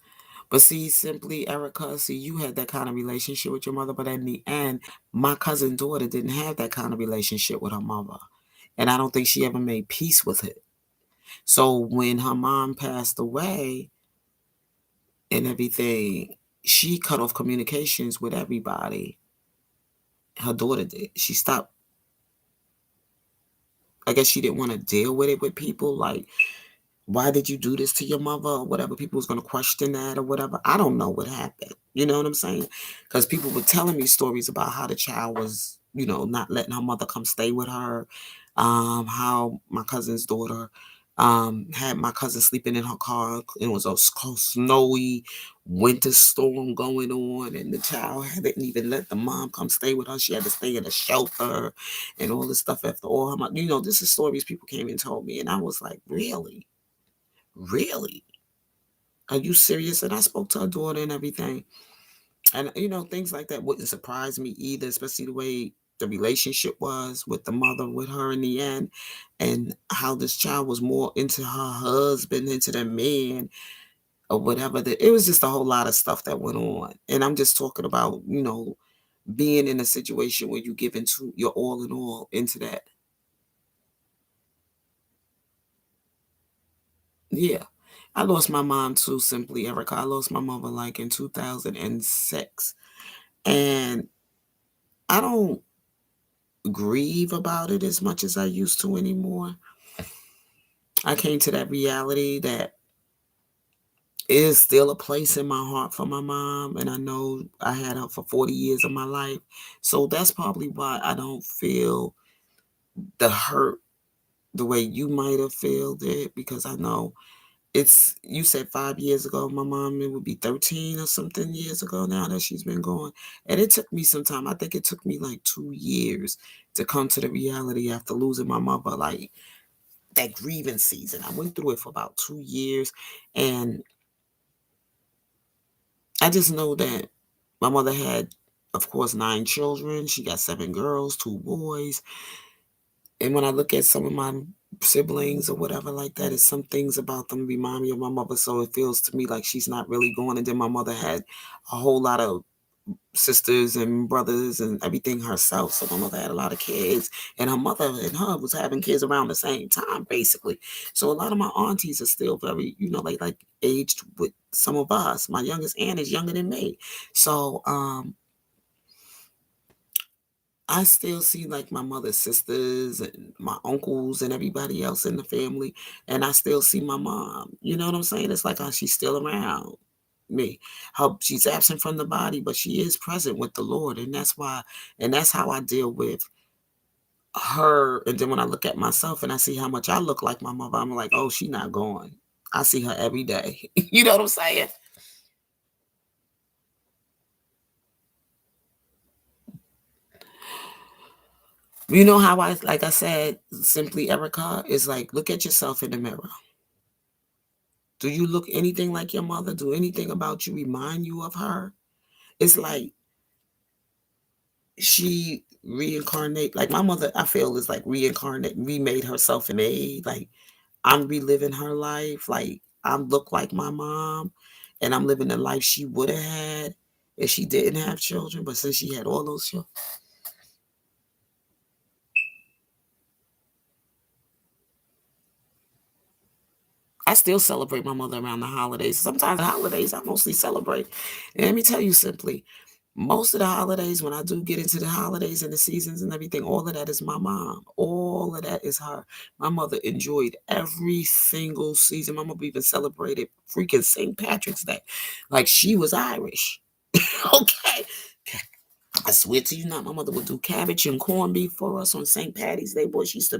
but see, simply Erica, see, you had that kind of relationship with your mother, but in the end, my cousin daughter didn't have that kind of relationship with her mother, and I don't think she ever made peace with it. So when her mom passed away and everything, she cut off communications with everybody. Her daughter did. She stopped. I guess she didn't want to deal with it with people. Like, why did you do this to your mother or whatever? People was going to question that or whatever. I don't know what happened. You know what I'm saying? Because people were telling me stories about how the child was, not letting her mother come stay with her. How my cousin's daughter had my cousin sleeping in her car. It was a snowy winter storm going on, and the child didn't even let the mom come stay with her. She had to stay in a shelter and all this stuff after all her this is stories people came and told me, and I was like, really? Really? Are you serious? And I spoke to her daughter and everything. And, things like that wouldn't surprise me either, especially the way the relationship was with the mother with her in the end, and how this child was more into her husband, into the man, or whatever. That it was just a whole lot of stuff that went on. And I'm just talking about, being in a situation where you give into your all in all into that. Yeah. I lost my mom too, simply, Erica. I lost my mother like in 2006. And I don't grieve about it as much as I used to anymore. I came to that reality that is still a place in my heart for my mom, and I know I had her for 40 years of my life. So that's probably why I don't feel the hurt the way you might have felt it, because I know you said 5 years ago, my mom, it would be 13 or something years ago now that she's been gone. And it took me some time. I think it took me like 2 years to come to the reality after losing my mother, like that grieving season. I went through it for about 2 years. And I just know that my mother had, of course, 9 children. She got 7 girls, 2 boys. And when I look at some of my siblings or whatever like that, it's some things about them remind me of my mother. So it feels to me like she's not really gone. And then my mother had a whole lot of sisters and brothers and everything herself. So my mother had a lot of kids, and her mother and her was having kids around the same time, basically. So a lot of my aunties are still very, like aged with some of us. My youngest aunt is younger than me. So I still see like my mother's sisters and my uncles and everybody else in the family, and I still see my mom. You know what I'm saying? It's like she's still around me. How she's absent from the body, but she is present with the Lord, and that's why, and that's how I deal with her. And then when I look at myself and I see how much I look like my mother, I'm like, oh, she not gone. I see her every day. You know what I'm saying? You know how like I said, simply Erica is like, look at yourself in the mirror. Do you look anything like your mother? Do anything about you remind you of her? It's like she reincarnate. Like my mother, I feel is like reincarnate, remade herself in me. Like I'm reliving her life. Like I look like my mom, and I'm living the life she would have had if she didn't have children. But since she had all those children, I still celebrate my mother around the holidays. Sometimes the holidays I mostly celebrate. And let me tell you simply, most of the holidays, when I do get into the holidays and the seasons and everything, all of that is my mom. All of that is her. My mother enjoyed every single season. My mother even celebrated freaking St. Patrick's Day. Like she was Irish. Okay. I swear to you not, my mother would do cabbage and corned beef for us on St. Patty's Day. Boy, she used to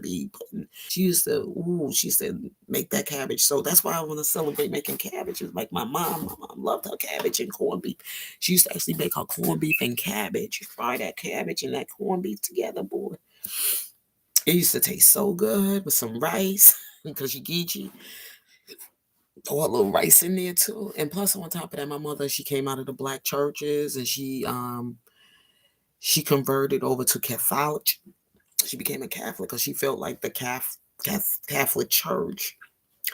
make that cabbage. So that's why I want to celebrate making cabbage. It's like my mom loved her cabbage and corned beef. She used to actually make her corned beef and cabbage, fry that cabbage and that corned beef together, boy. It used to taste so good with some rice because you geechee. Throw a little rice in there too. And plus on top of that, my mother, she came out of the black churches and she converted over to Catholic. She became a Catholic because she felt like the Catholic Church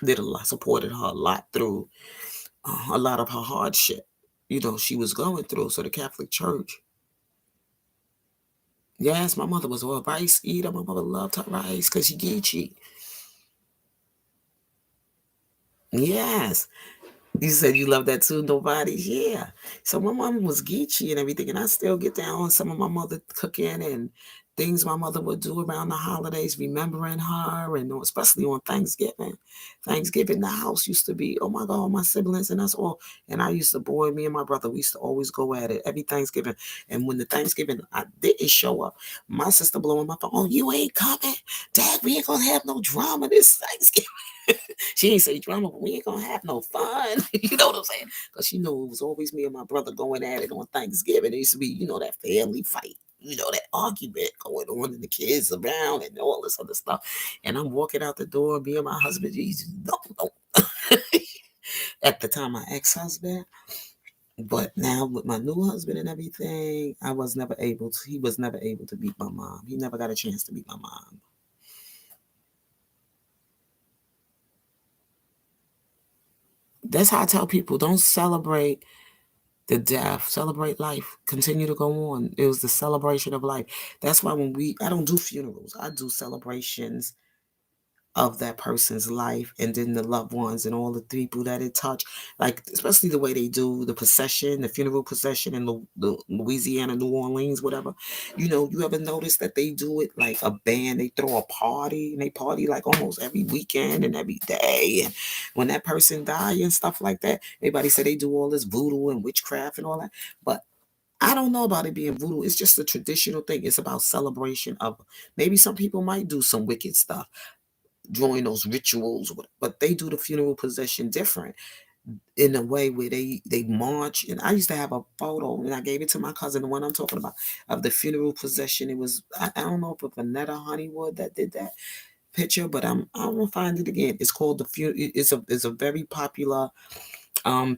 did a lot, supported her a lot through a lot of her hardship. You know, she was going through. So the Catholic Church. Yes, my mother was a rice eater. My mother loved her rice because she geechee. Yes. You said you love that too, nobody's. Yeah. So my mom was geeky and everything, and I still get down on some of my mother cooking and things my mother would do around the holidays, remembering her, and especially on Thanksgiving. Thanksgiving, the house used to be, oh my God, all my siblings and us all. And I used to, boy, me and my brother, we used to always go at it every Thanksgiving. And when the Thanksgiving I didn't show up, my sister blowing my phone, oh, you ain't coming? Dad, we ain't gonna have no drama this Thanksgiving. She ain't say drama, but we ain't gonna have no fun. You know what I'm saying? Because she knew it was always me and my brother going at it on Thanksgiving. It used to be, that family fight, that argument going on, and the kids around and all this other stuff. And I'm walking out the door, me and my husband, he's no. At the time, my ex-husband. But now with my new husband and everything, he was never able to beat my mom. He never got a chance to beat my mom. That's how I tell people, don't celebrate the death, celebrate life, continue to go on. It was the celebration of life. That's why I don't do funerals, I do celebrations of that person's life, and then the loved ones and all the people that it touched, like especially the way they do the procession, the funeral procession in the Louisiana, New Orleans, whatever. You ever notice that they do it like a band? They throw a party, and they party like almost every weekend and every day. And when that person die and stuff like that, everybody say they do all this voodoo and witchcraft and all that. But I don't know about it being voodoo. It's just a traditional thing. It's about celebration of, maybe some people might do some wicked stuff during those rituals, but they do the funeral procession different, in a way where they march. And I used to have a photo, and I gave it to my cousin, the one I'm talking about, of the funeral procession. It was, I don't know if it was Vanetta Honeywood that did that picture, but I'm gonna find it again. It's called the it's a very popular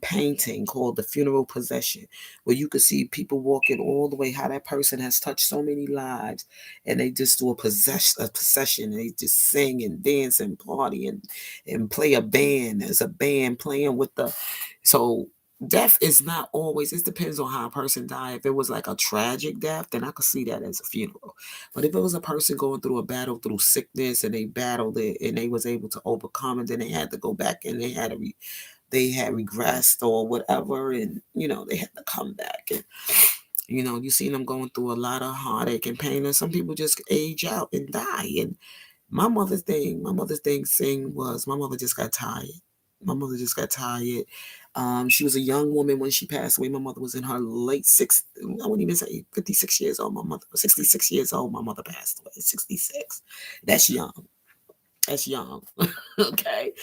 painting called The Funeral Procession, where you could see people walking all the way, how that person has touched so many lives, and they just do a procession, and they just sing and dance and party and play a band. There's a band playing with the, so death is not always, it depends on how a person died. If it was like a tragic death, then I could see that as a funeral. But if it was a person going through a battle through sickness, and they battled it and they was able to overcome it, then they had to go back and they had regressed or whatever, and they had to come back. And you see them going through a lot of heartache and pain, and some people just age out and die. And my mother's thing saying was, my mother just got tired. My mother just got tired. She was a young woman when she passed away. My mother was in her late six. I wouldn't even say 56 years old. My mother was 66 years old. My mother passed away at 66. That's young. That's young. Okay.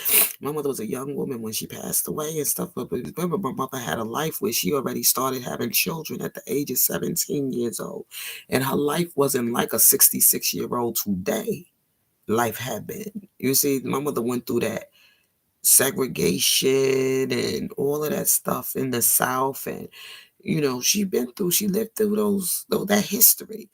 My mother was a young woman when she passed away and stuff. But remember, my mother had a life where she already started having children at the age of 17 years old. And her life wasn't like a 66-year-old today. Life had been. You see, my mother went through that segregation and all of that stuff in the South. And she lived through that history.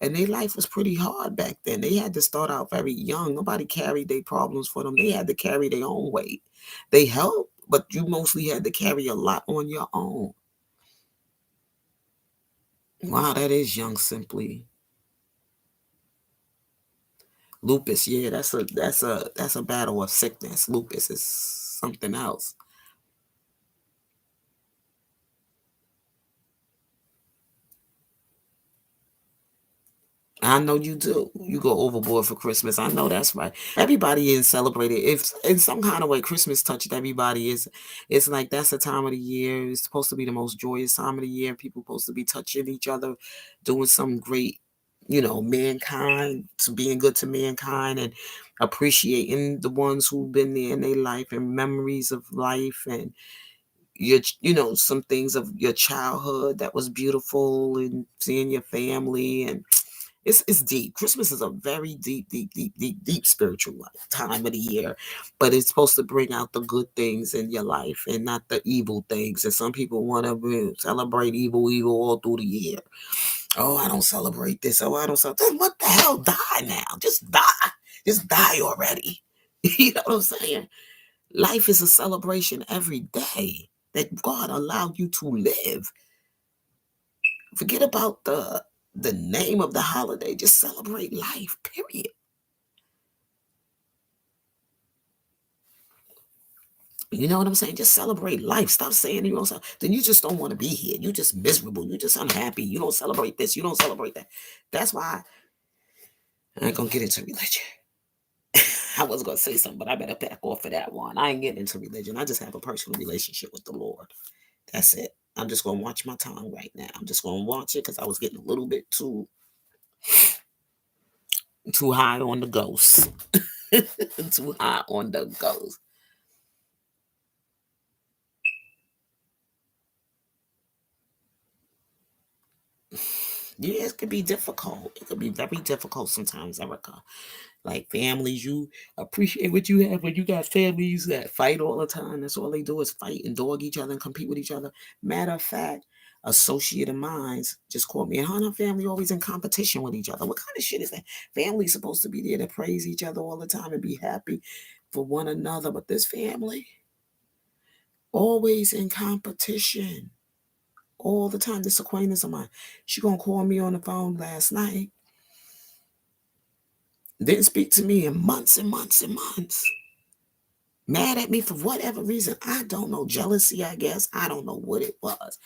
And their life was pretty hard back then. They had to start out very young. Nobody carried their problems for them. They had to carry their own weight. They helped, but you mostly had to carry a lot on your own. Wow, that is young simply. Lupus, yeah, that's a battle of sickness. Lupus is something else. I know you do. You go overboard for Christmas. I know that's right. Everybody is celebrated. If in some kind of way Christmas touched everybody, it's like that's the time of the year. It's supposed to be the most joyous time of the year. People supposed to be touching each other, doing some great, mankind, to being good to mankind and appreciating the ones who've been there in their life and memories of life and some things of your childhood that was beautiful and seeing your family and it's deep. Christmas is a very deep, deep, deep, deep, deep spiritual time of the year, but it's supposed to bring out the good things in your life and not the evil things. And some people want to celebrate evil all through the year. Oh, I don't celebrate this. Oh, I don't celebrate. Then what the hell? Die now. Just die. Just die already. You know what I'm saying? Life is a celebration every day that God allowed you to live. Forget about the name of the holiday. Just celebrate life, period. You know what I'm saying? Just celebrate life. Stop saying you don't. Then you just don't want to be here. You just miserable. You just unhappy. You don't celebrate this. You don't celebrate that. That's why I ain't gonna get into religion. I was gonna say something, but I better back off of that one. I ain't getting into religion. I just have a personal relationship with the Lord. That's it. I'm just gonna watch my tongue right now. I'm just gonna watch it because I was getting a little bit too high on the ghost. Too high on the ghost. Yeah, it could be difficult. It could be very difficult sometimes, Erica. Like families, you appreciate what you have when you got families that fight all the time. That's all they do is fight and dog each other and compete with each other. Matter of fact, associate of mines just called me and her and her family always in competition with each other. What kind of shit is that? Family's supposed to be there to praise each other all the time and be happy for one another, but this family always in competition all the time. This acquaintance of mine, she gonna call me on the phone last night. Didn't speak to me in months and months and months. Mad at me for whatever reason. I don't know. Jealousy, I guess. I don't know what it was.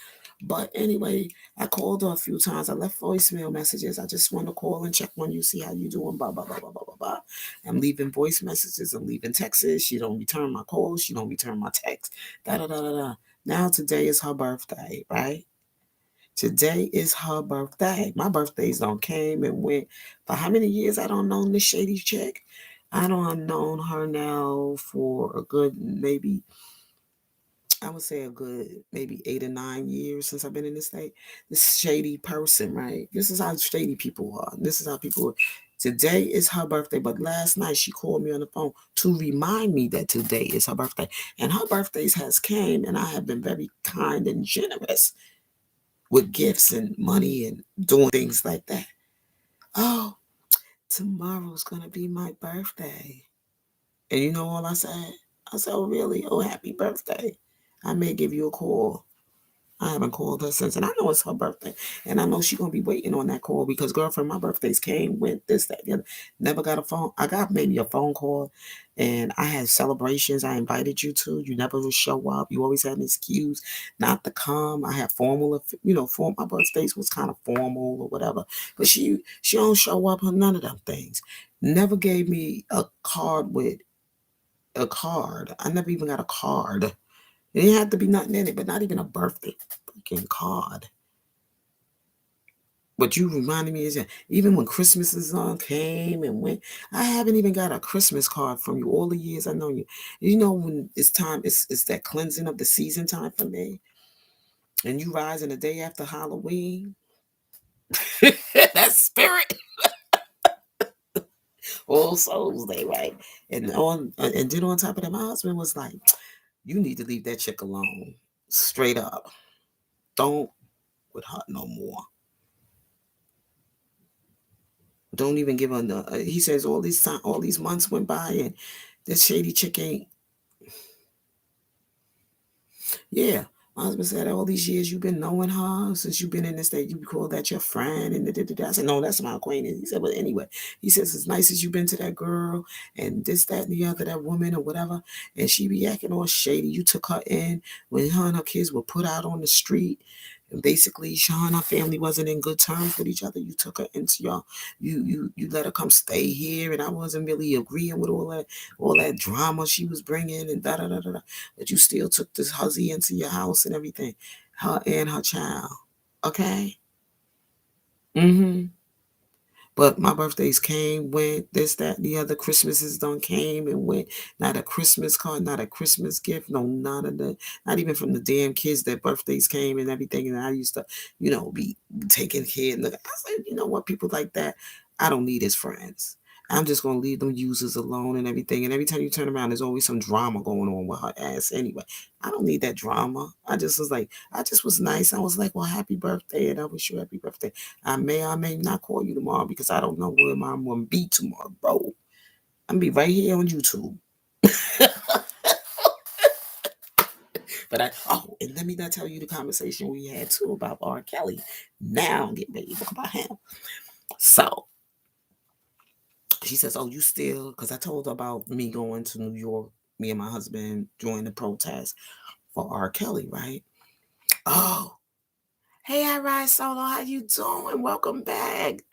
But anyway, I called her a few times. I left voicemail messages. I just want to call and check on you, see how you doing, blah, blah, blah, blah, blah, blah, blah. I'm leaving voice messages. I'm leaving texts. She don't return my calls. She don't return my text. Da, da, da, da, da. Now today is her birthday, right? Today is her birthday. My birthdays don't came and went. For how many years I don't know this shady chick? I don't known her now for a good maybe I would say a good maybe 8 or 9 years since I've been in this state. This shady person, right? This is how shady people are. This is how people are. Today is her birthday, but last night she called me on the phone to remind me that today is her birthday. And her birthdays has came and I have been very kind and generous with gifts and money and doing things like that. Oh, tomorrow's gonna be my birthday. And you know all I said? I said, oh really? Oh, happy birthday. I may give you a call. I haven't called her since, and I know it's her birthday, and I know she's gonna be waiting on that call because, girlfriend, my birthdays came, went, this, that, the other. Never got a phone. I got maybe a phone call, and I had celebrations. I invited you to. You never would show up. You always had an excuse not to come. I had formal, form. My birthdays was kind of formal or whatever, but she don't show up on none of them things. Never gave me a card with a card. I never even got a card. It didn't have to be nothing in it, but not even a birthday freaking card. But you reminded me is that even when Christmas is on came and went, I haven't even got a Christmas card from you all the years I know you. You know when it's time, it's that cleansing of the season time for me. And you rising the day after Halloween. That spirit. All Souls Day, right? And then on top of that, my husband was like, you need to leave that chick alone. Straight up. Don't with her no more. Don't even give her the. He says all these months went by, and this shady chick ain't. Yeah, My husband said, all these years you've been knowing her, since you've been in this state, you call that your friend, and I said, no, that's my acquaintance. He said, well, anyway, he says, as nice as you've been to that girl, and this, that, and the other, that woman or whatever, and she be acting all shady. You took her in when her and her kids were put out on the street, and basically, her and her family wasn't in good terms with each other. You took her into you let her come stay here, and I wasn't really agreeing with all that drama she was bringing, and da da da da. Da. But you still took this hussy into your house and everything, her and her child. Okay. Mm-hmm. But my birthdays came, went, this, that, and the other. Christmases done came and went. Not a Christmas card, not a Christmas gift, no, none of that. Not even from the damn kids that birthdays came and everything. And I used to, be taking care. And I said, you know what, people like that, I don't need as friends. I'm just gonna leave them users alone and everything. And every time you turn around, there's always some drama going on with her ass. Anyway, I don't need that drama. I just was nice. I was like, well, happy birthday, and I wish you happy birthday. I may or may not call you tomorrow because I don't know where I'm gonna be tomorrow, bro. I'm gonna be right here on YouTube. And let me not tell you the conversation we had too about R. Kelly. Now I'm getting ready to talk about him. So she says, "Oh, you still?" Because I told her about me going to New York. Me and my husband joined the protest for R. Kelly, right? Oh, hey, I ride solo. How you doing? Welcome back.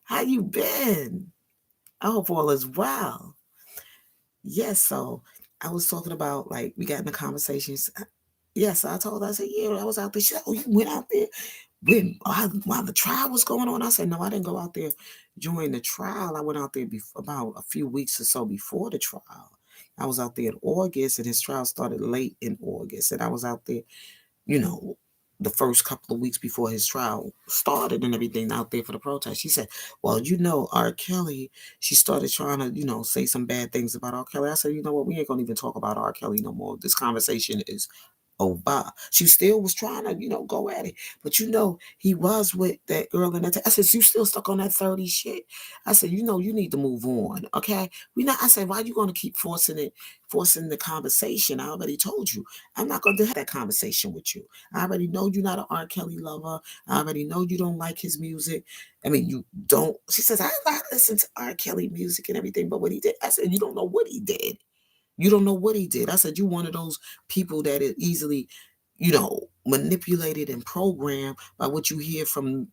How you been? I hope all is well. Yes, so I was talking about, like, we got in the conversations. Yes, I told her, I said, yeah, I was out there. She said, oh, you went out there while the trial was going on? I said, no, I didn't go out there during the trial. I went out there about a few weeks or so before the trial. I was out there in August, and his trial started late in August. And I was out there, you know, the first couple of weeks before his trial started and everything out there for the protest. She said, well, R. Kelly, she started trying to, say some bad things about R. Kelly. I said, you know what? We ain't going to even talk about R. Kelly no more. This conversation is over. She still was trying to, go at it. But he was with that girl in that. I said, you still stuck on that 30 shit? I said, you need to move on. Okay. I said, why you gonna keep forcing the conversation? I already told you. I'm not gonna have that conversation with you. I already know you're not an R. Kelly lover. I already know you don't like his music. I mean, you don't. She says, I listen to R. Kelly music and everything, but what he did, I said, you don't know what he did. You don't know what he did. I said, you one of those people that is easily, manipulated and programmed by what you hear from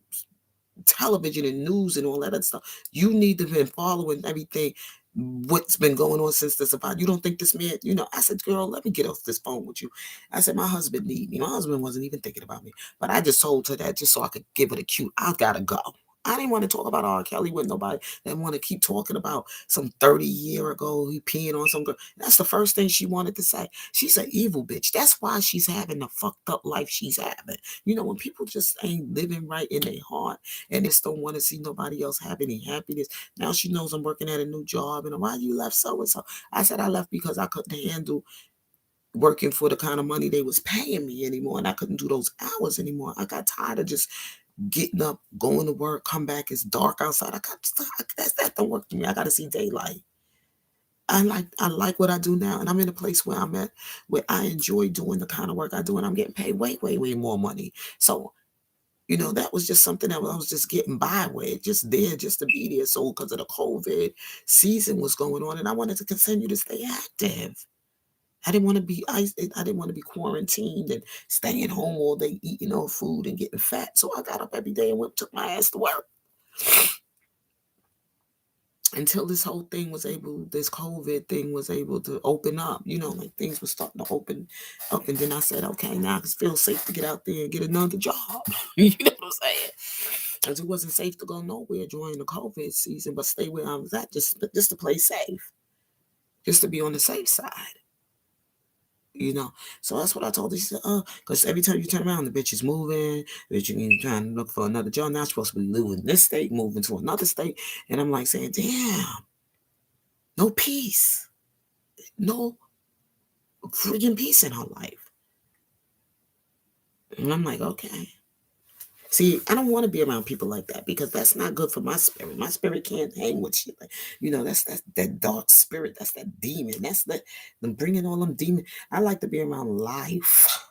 television and news and all that other stuff. You need to be following everything what's been going on since this about. You don't think this man, I said, girl, let me get off this phone with you. I said, my husband need me. My husband wasn't even thinking about me. But I just told her that just so I could give it a cue. I gotta go. I didn't want to talk about R. Kelly with nobody. Didn't want to keep talking about some 30-year ago he peeing on some girl. That's the first thing she wanted to say. She's an evil bitch. That's why she's having the fucked up life she's having. When people just ain't living right in their heart and they just don't want to see nobody else have any happiness. Now she knows I'm working at a new job, and why you left so and so? I said I left because I couldn't handle working for the kind of money they was paying me anymore, and I couldn't do those hours anymore. I got tired of just getting up, going to work, come back, it's dark outside. That don't work for me. I got to see daylight. I like what I do now, and I'm in a place where I'm at where I enjoy doing the kind of work I do, and I'm getting paid way, way, way more money. So that was just something that I was just getting by with, just there, just to be there. So because of the COVID season was going on, and I wanted to continue to stay active. I didn't want to be quarantined and staying home all day eating all food and getting fat. So I got up every day and took my ass to work until this COVID thing was able to open up. Like things were starting to open up, and then I said, okay, now I can feel safe to get out there and get another job. You know what I'm saying? Because it wasn't safe to go nowhere during the COVID season, but stay where I was at, just to play safe, just to be on the safe side. You know, so that's what I told her. She said, because every time you turn around, the bitch is moving, bitch, you trying to look for another job. Now supposed to be living in this state, moving to another state. And I'm like saying, damn, no peace, no freaking peace in her life. And I'm like, okay. See, I don't want to be around people like that because that's not good for my spirit. My spirit can't hang with shit like, that dark spirit. That's that demon. That's them bringing all them demons. I like to be around life.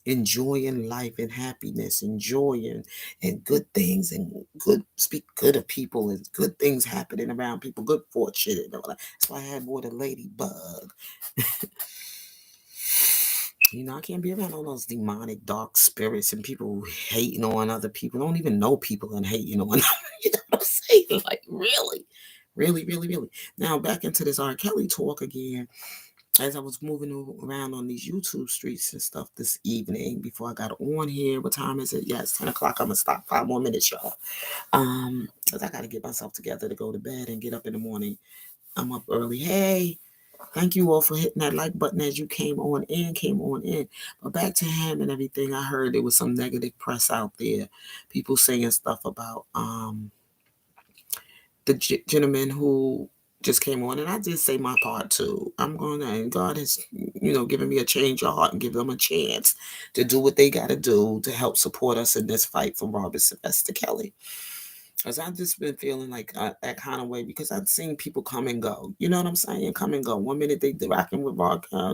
enjoying life and happiness, enjoying and good things and good speak good of people and good things happening around people, good fortune and all that. That's why I had more than ladybug. I can't be around all those demonic dark spirits and people hating on other people. Don't even know people and hating on them. You know what I'm saying? Like really, really, really, really. Now back into this R. Kelly talk again. As I was moving around on these YouTube streets and stuff this evening before I got on here. What time is it? Yeah, it's 10 o'clock. I'm gonna stop 5 more minutes, y'all. Because I gotta get myself together to go to bed and get up in the morning. I'm up early. Hey, thank you all for hitting that like button as you came on in. But back to him and everything, I heard there was some negative press out there. People saying stuff about the gentleman who just came on, and I did say my part too. I'm gonna, and God has, given me a change of heart and give them a chance to do what they got to do to help support us in this fight for Robert Sylvester Kelly. Cause I've just been feeling like that kind of way because I've seen people come and go. You know what I'm saying? Come and go. One minute they rocking with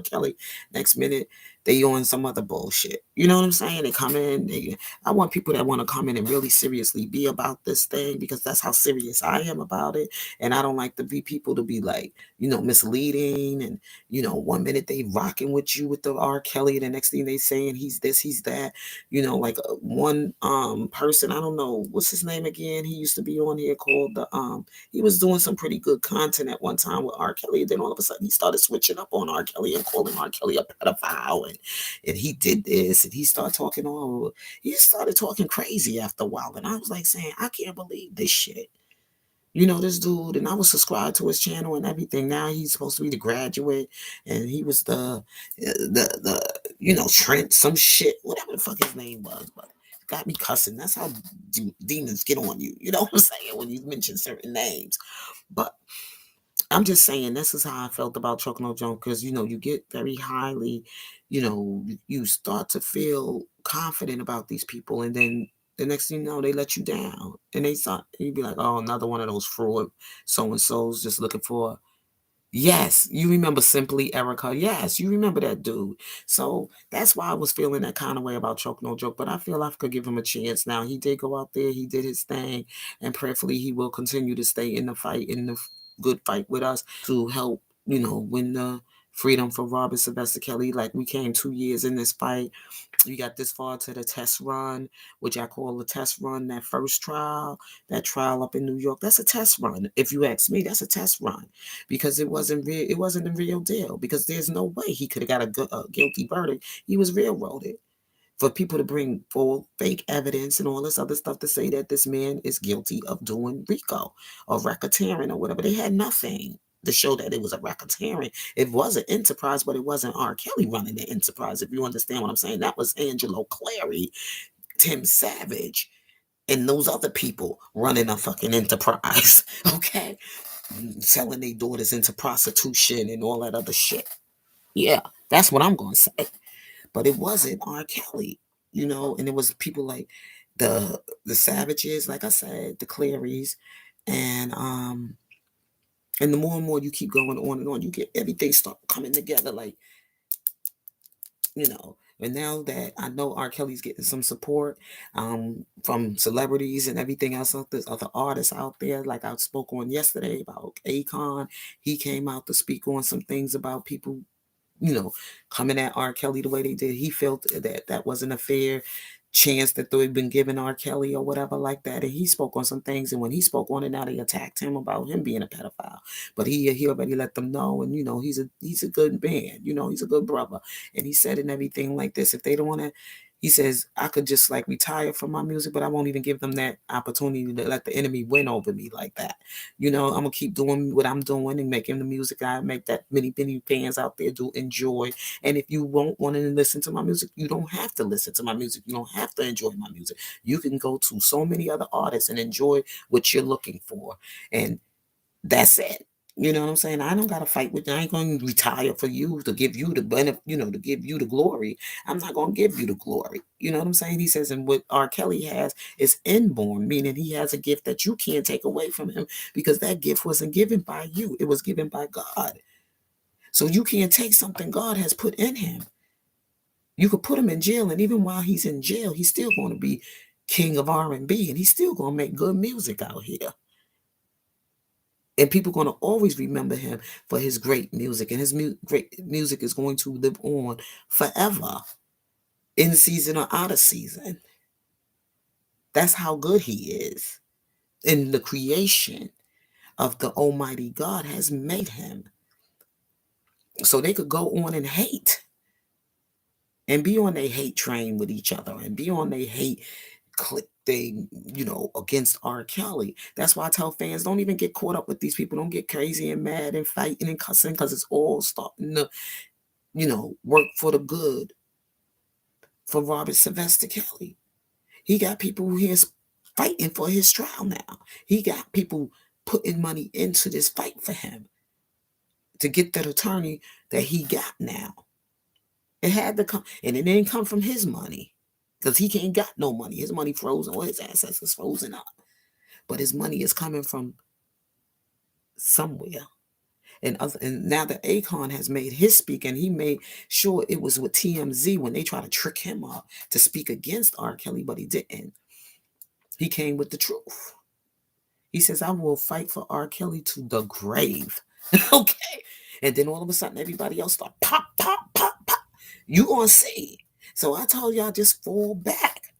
Kelly, next minute they on some other bullshit. You know what I'm saying? They come in. I want people that want to come in and really seriously be about this thing because that's how serious I am about it. And I don't like to be people to be like, misleading and one minute they rocking with you with the R. Kelly, the next thing they saying he's this, he's that. Like one person, I don't know what's his name again. He used to be on here called he was doing some pretty good content at one time with R. Kelly. And then all of a sudden he started switching up on R. Kelly and calling R. Kelly a pedophile and he did this and he started talking crazy after a while. And I was like saying, I can't believe this shit. This dude, and I was subscribed to his channel and everything. Now he's supposed to be the graduate, and he was Trent, some shit, whatever the fuck his name was, but got me cussing. That's how demons get on you. You know what I'm saying? When you mention certain names. But I'm just saying this is how I felt about Chuck No Joke because you get very highly, you start to feel confident about these people, and then the next thing you know, they let you down, and they start. You'd be like, oh, another one of those fraud so and so's just looking for. Yes, you remember Simply Erica. Yes, you remember that dude. So that's why I was feeling that kind of way about Choke No Joke. But I feel I could give him a chance now. He did go out there, he did his thing, and prayerfully he will continue to stay in the fight, in the good fight with us to help, win the freedom for Robert Sylvester Kelly. Like we came 2 years in this fight. We got this far to the test run, which I call the test run. That first trial, that trial up in New York, that's a test run. If you ask me, that's a test run because it wasn't real. It wasn't the real deal because there's no way he could have got a guilty verdict. He was railroaded for people to bring full fake evidence and all this other stuff to say that this man is guilty of doing RICO or racketeering or whatever. They had nothing to show that it was a racketeering. It was an enterprise, but it wasn't R. Kelly running the enterprise. If you understand what I'm saying, that was Angelo Clary, Tim Savage, and those other people running a fucking enterprise. Okay, selling their daughters into prostitution and all that other shit. Yeah, that's what I'm gonna say. But it wasn't R. Kelly, and it was people like the Savages, like I said, the Clarys, and and the more and more you keep going on and on, you get everything start coming together, like you know. And now that I know R. Kelly's getting some support from celebrities and everything else, there's other artists out there. Like I spoke on yesterday about Akon, he came out to speak on some things about people coming at R. Kelly the way they did. He felt that that wasn't a fair chance that they've been giving R. Kelly or whatever like that. And he spoke on some things. And when he spoke on it, now they attacked him about him being a pedophile. But he already let them know. And he's a good man. He's a good brother. And he said and everything like this. If they don't want to. He says, I could just like retire from my music, but I won't even give them that opportunity to let the enemy win over me like that. I'm gonna keep doing what I'm doing and making the music I make that many fans out there do enjoy. And if you won't want to listen to my music, you don't have to listen to my music. You don't have to enjoy my music. You can go to so many other artists and enjoy what you're looking for. And that's it. You know what I'm saying? I don't gotta fight with you. I ain't gonna retire for you to give you the benefit, to give you the glory. I'm not gonna give you the glory. You know what I'm saying? He says, and what R. Kelly has is inborn, meaning he has a gift that you can't take away from him because that gift wasn't given by you. It was given by God. So you can't take something God has put in him. You could put him in jail, and even while he's in jail, he's still going to be king of R&B, and he's still going to make good music out here. And people are going to always remember him for his great music, and his great music is going to live on forever, in season or out of season. That's how good he is. And the creation of the Almighty God has made him. So they could go on and hate and be on their hate train with each other and be on their hate click thing, against R. Kelly. That's why I tell fans, don't even get caught up with these people. Don't get crazy and mad and fighting and cussing, because it's all starting to, work for the good for Robert Sylvester Kelly. He got people who is fighting for his trial now. He got people putting money into this fight for him to get that attorney that he got now. It had to come, and it didn't come from his money, because he can't got no money. His money frozen, or his assets is frozen up. But his money is coming from somewhere. And now that Akon has made his speak, and he made sure it was with TMZ when they tried to trick him up to speak against R. Kelly, but he didn't. He came with the truth. He says, I will fight for R. Kelly to the grave. Okay. And then all of a sudden, everybody else start pop, pop, pop, pop. You gonna see. So I told y'all, just fall back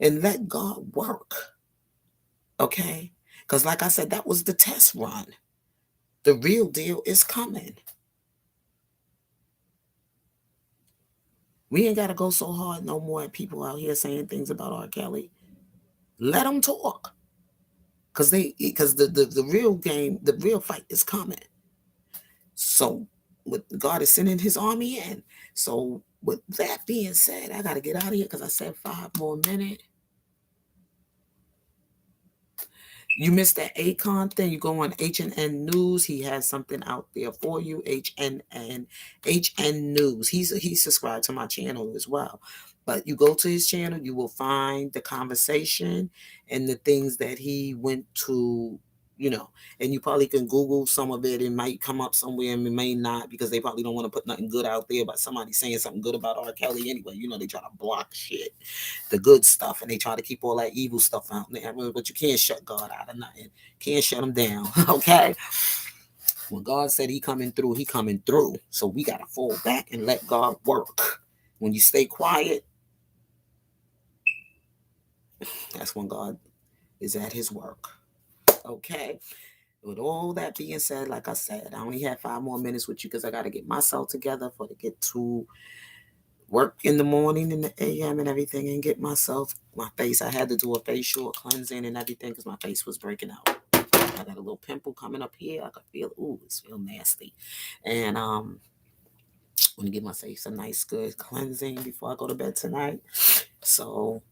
and let God work. Okay? Because like I said, that was the test run. The real deal is coming. We ain't got to go so hard no more at people out here saying things about R. Kelly. Let them talk. Because the real game, the real fight is coming. So with God is sending his army in. So with that being said, I got to get out of here because I said 5 more minutes. You missed that Akon thing. You go on HNN News. He has something out there for you. HN News. He's subscribed to my channel as well. But you go to his channel, you will find the conversation and the things that he went to, and you probably can Google some of it. It might come up somewhere and it may not, because they probably don't want to put nothing good out there about somebody saying something good about R. Kelly anyway. They try to block shit, the good stuff, and they try to keep all that evil stuff out there. But you can't shut God out of nothing. Can't shut him down, okay? When God said he coming through, he coming through. So we got to fall back and let God work. When you stay quiet, that's when God is at his work. Okay. With all that being said, like I said, I only have 5 more minutes with you because I got to get myself together to get to work in the morning in the AM and everything, and get my face. I had to do a facial cleansing and everything because my face was breaking out. I got a little pimple coming up here. I could feel, it's real nasty. And I'm going to give my face a nice good cleansing before I go to bed tonight. So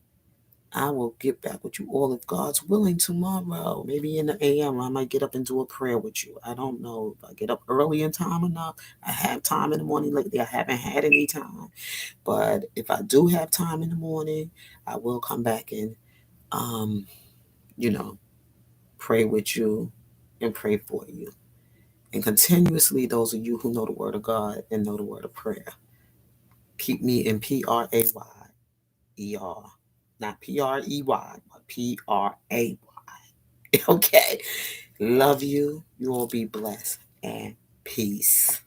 I will get back with you all if God's willing tomorrow. Maybe in the AM, I might get up and do a prayer with you. I don't know if I get up early in time enough. I have time in the morning lately. I haven't had any time. But if I do have time in the morning, I will come back and, you know, pray with you and pray for you. And continuously, those of you who know the word of God and know the word of prayer, keep me in PRAYER. Not PREY, but PRAY. Okay. Love you. You all be blessed and peace.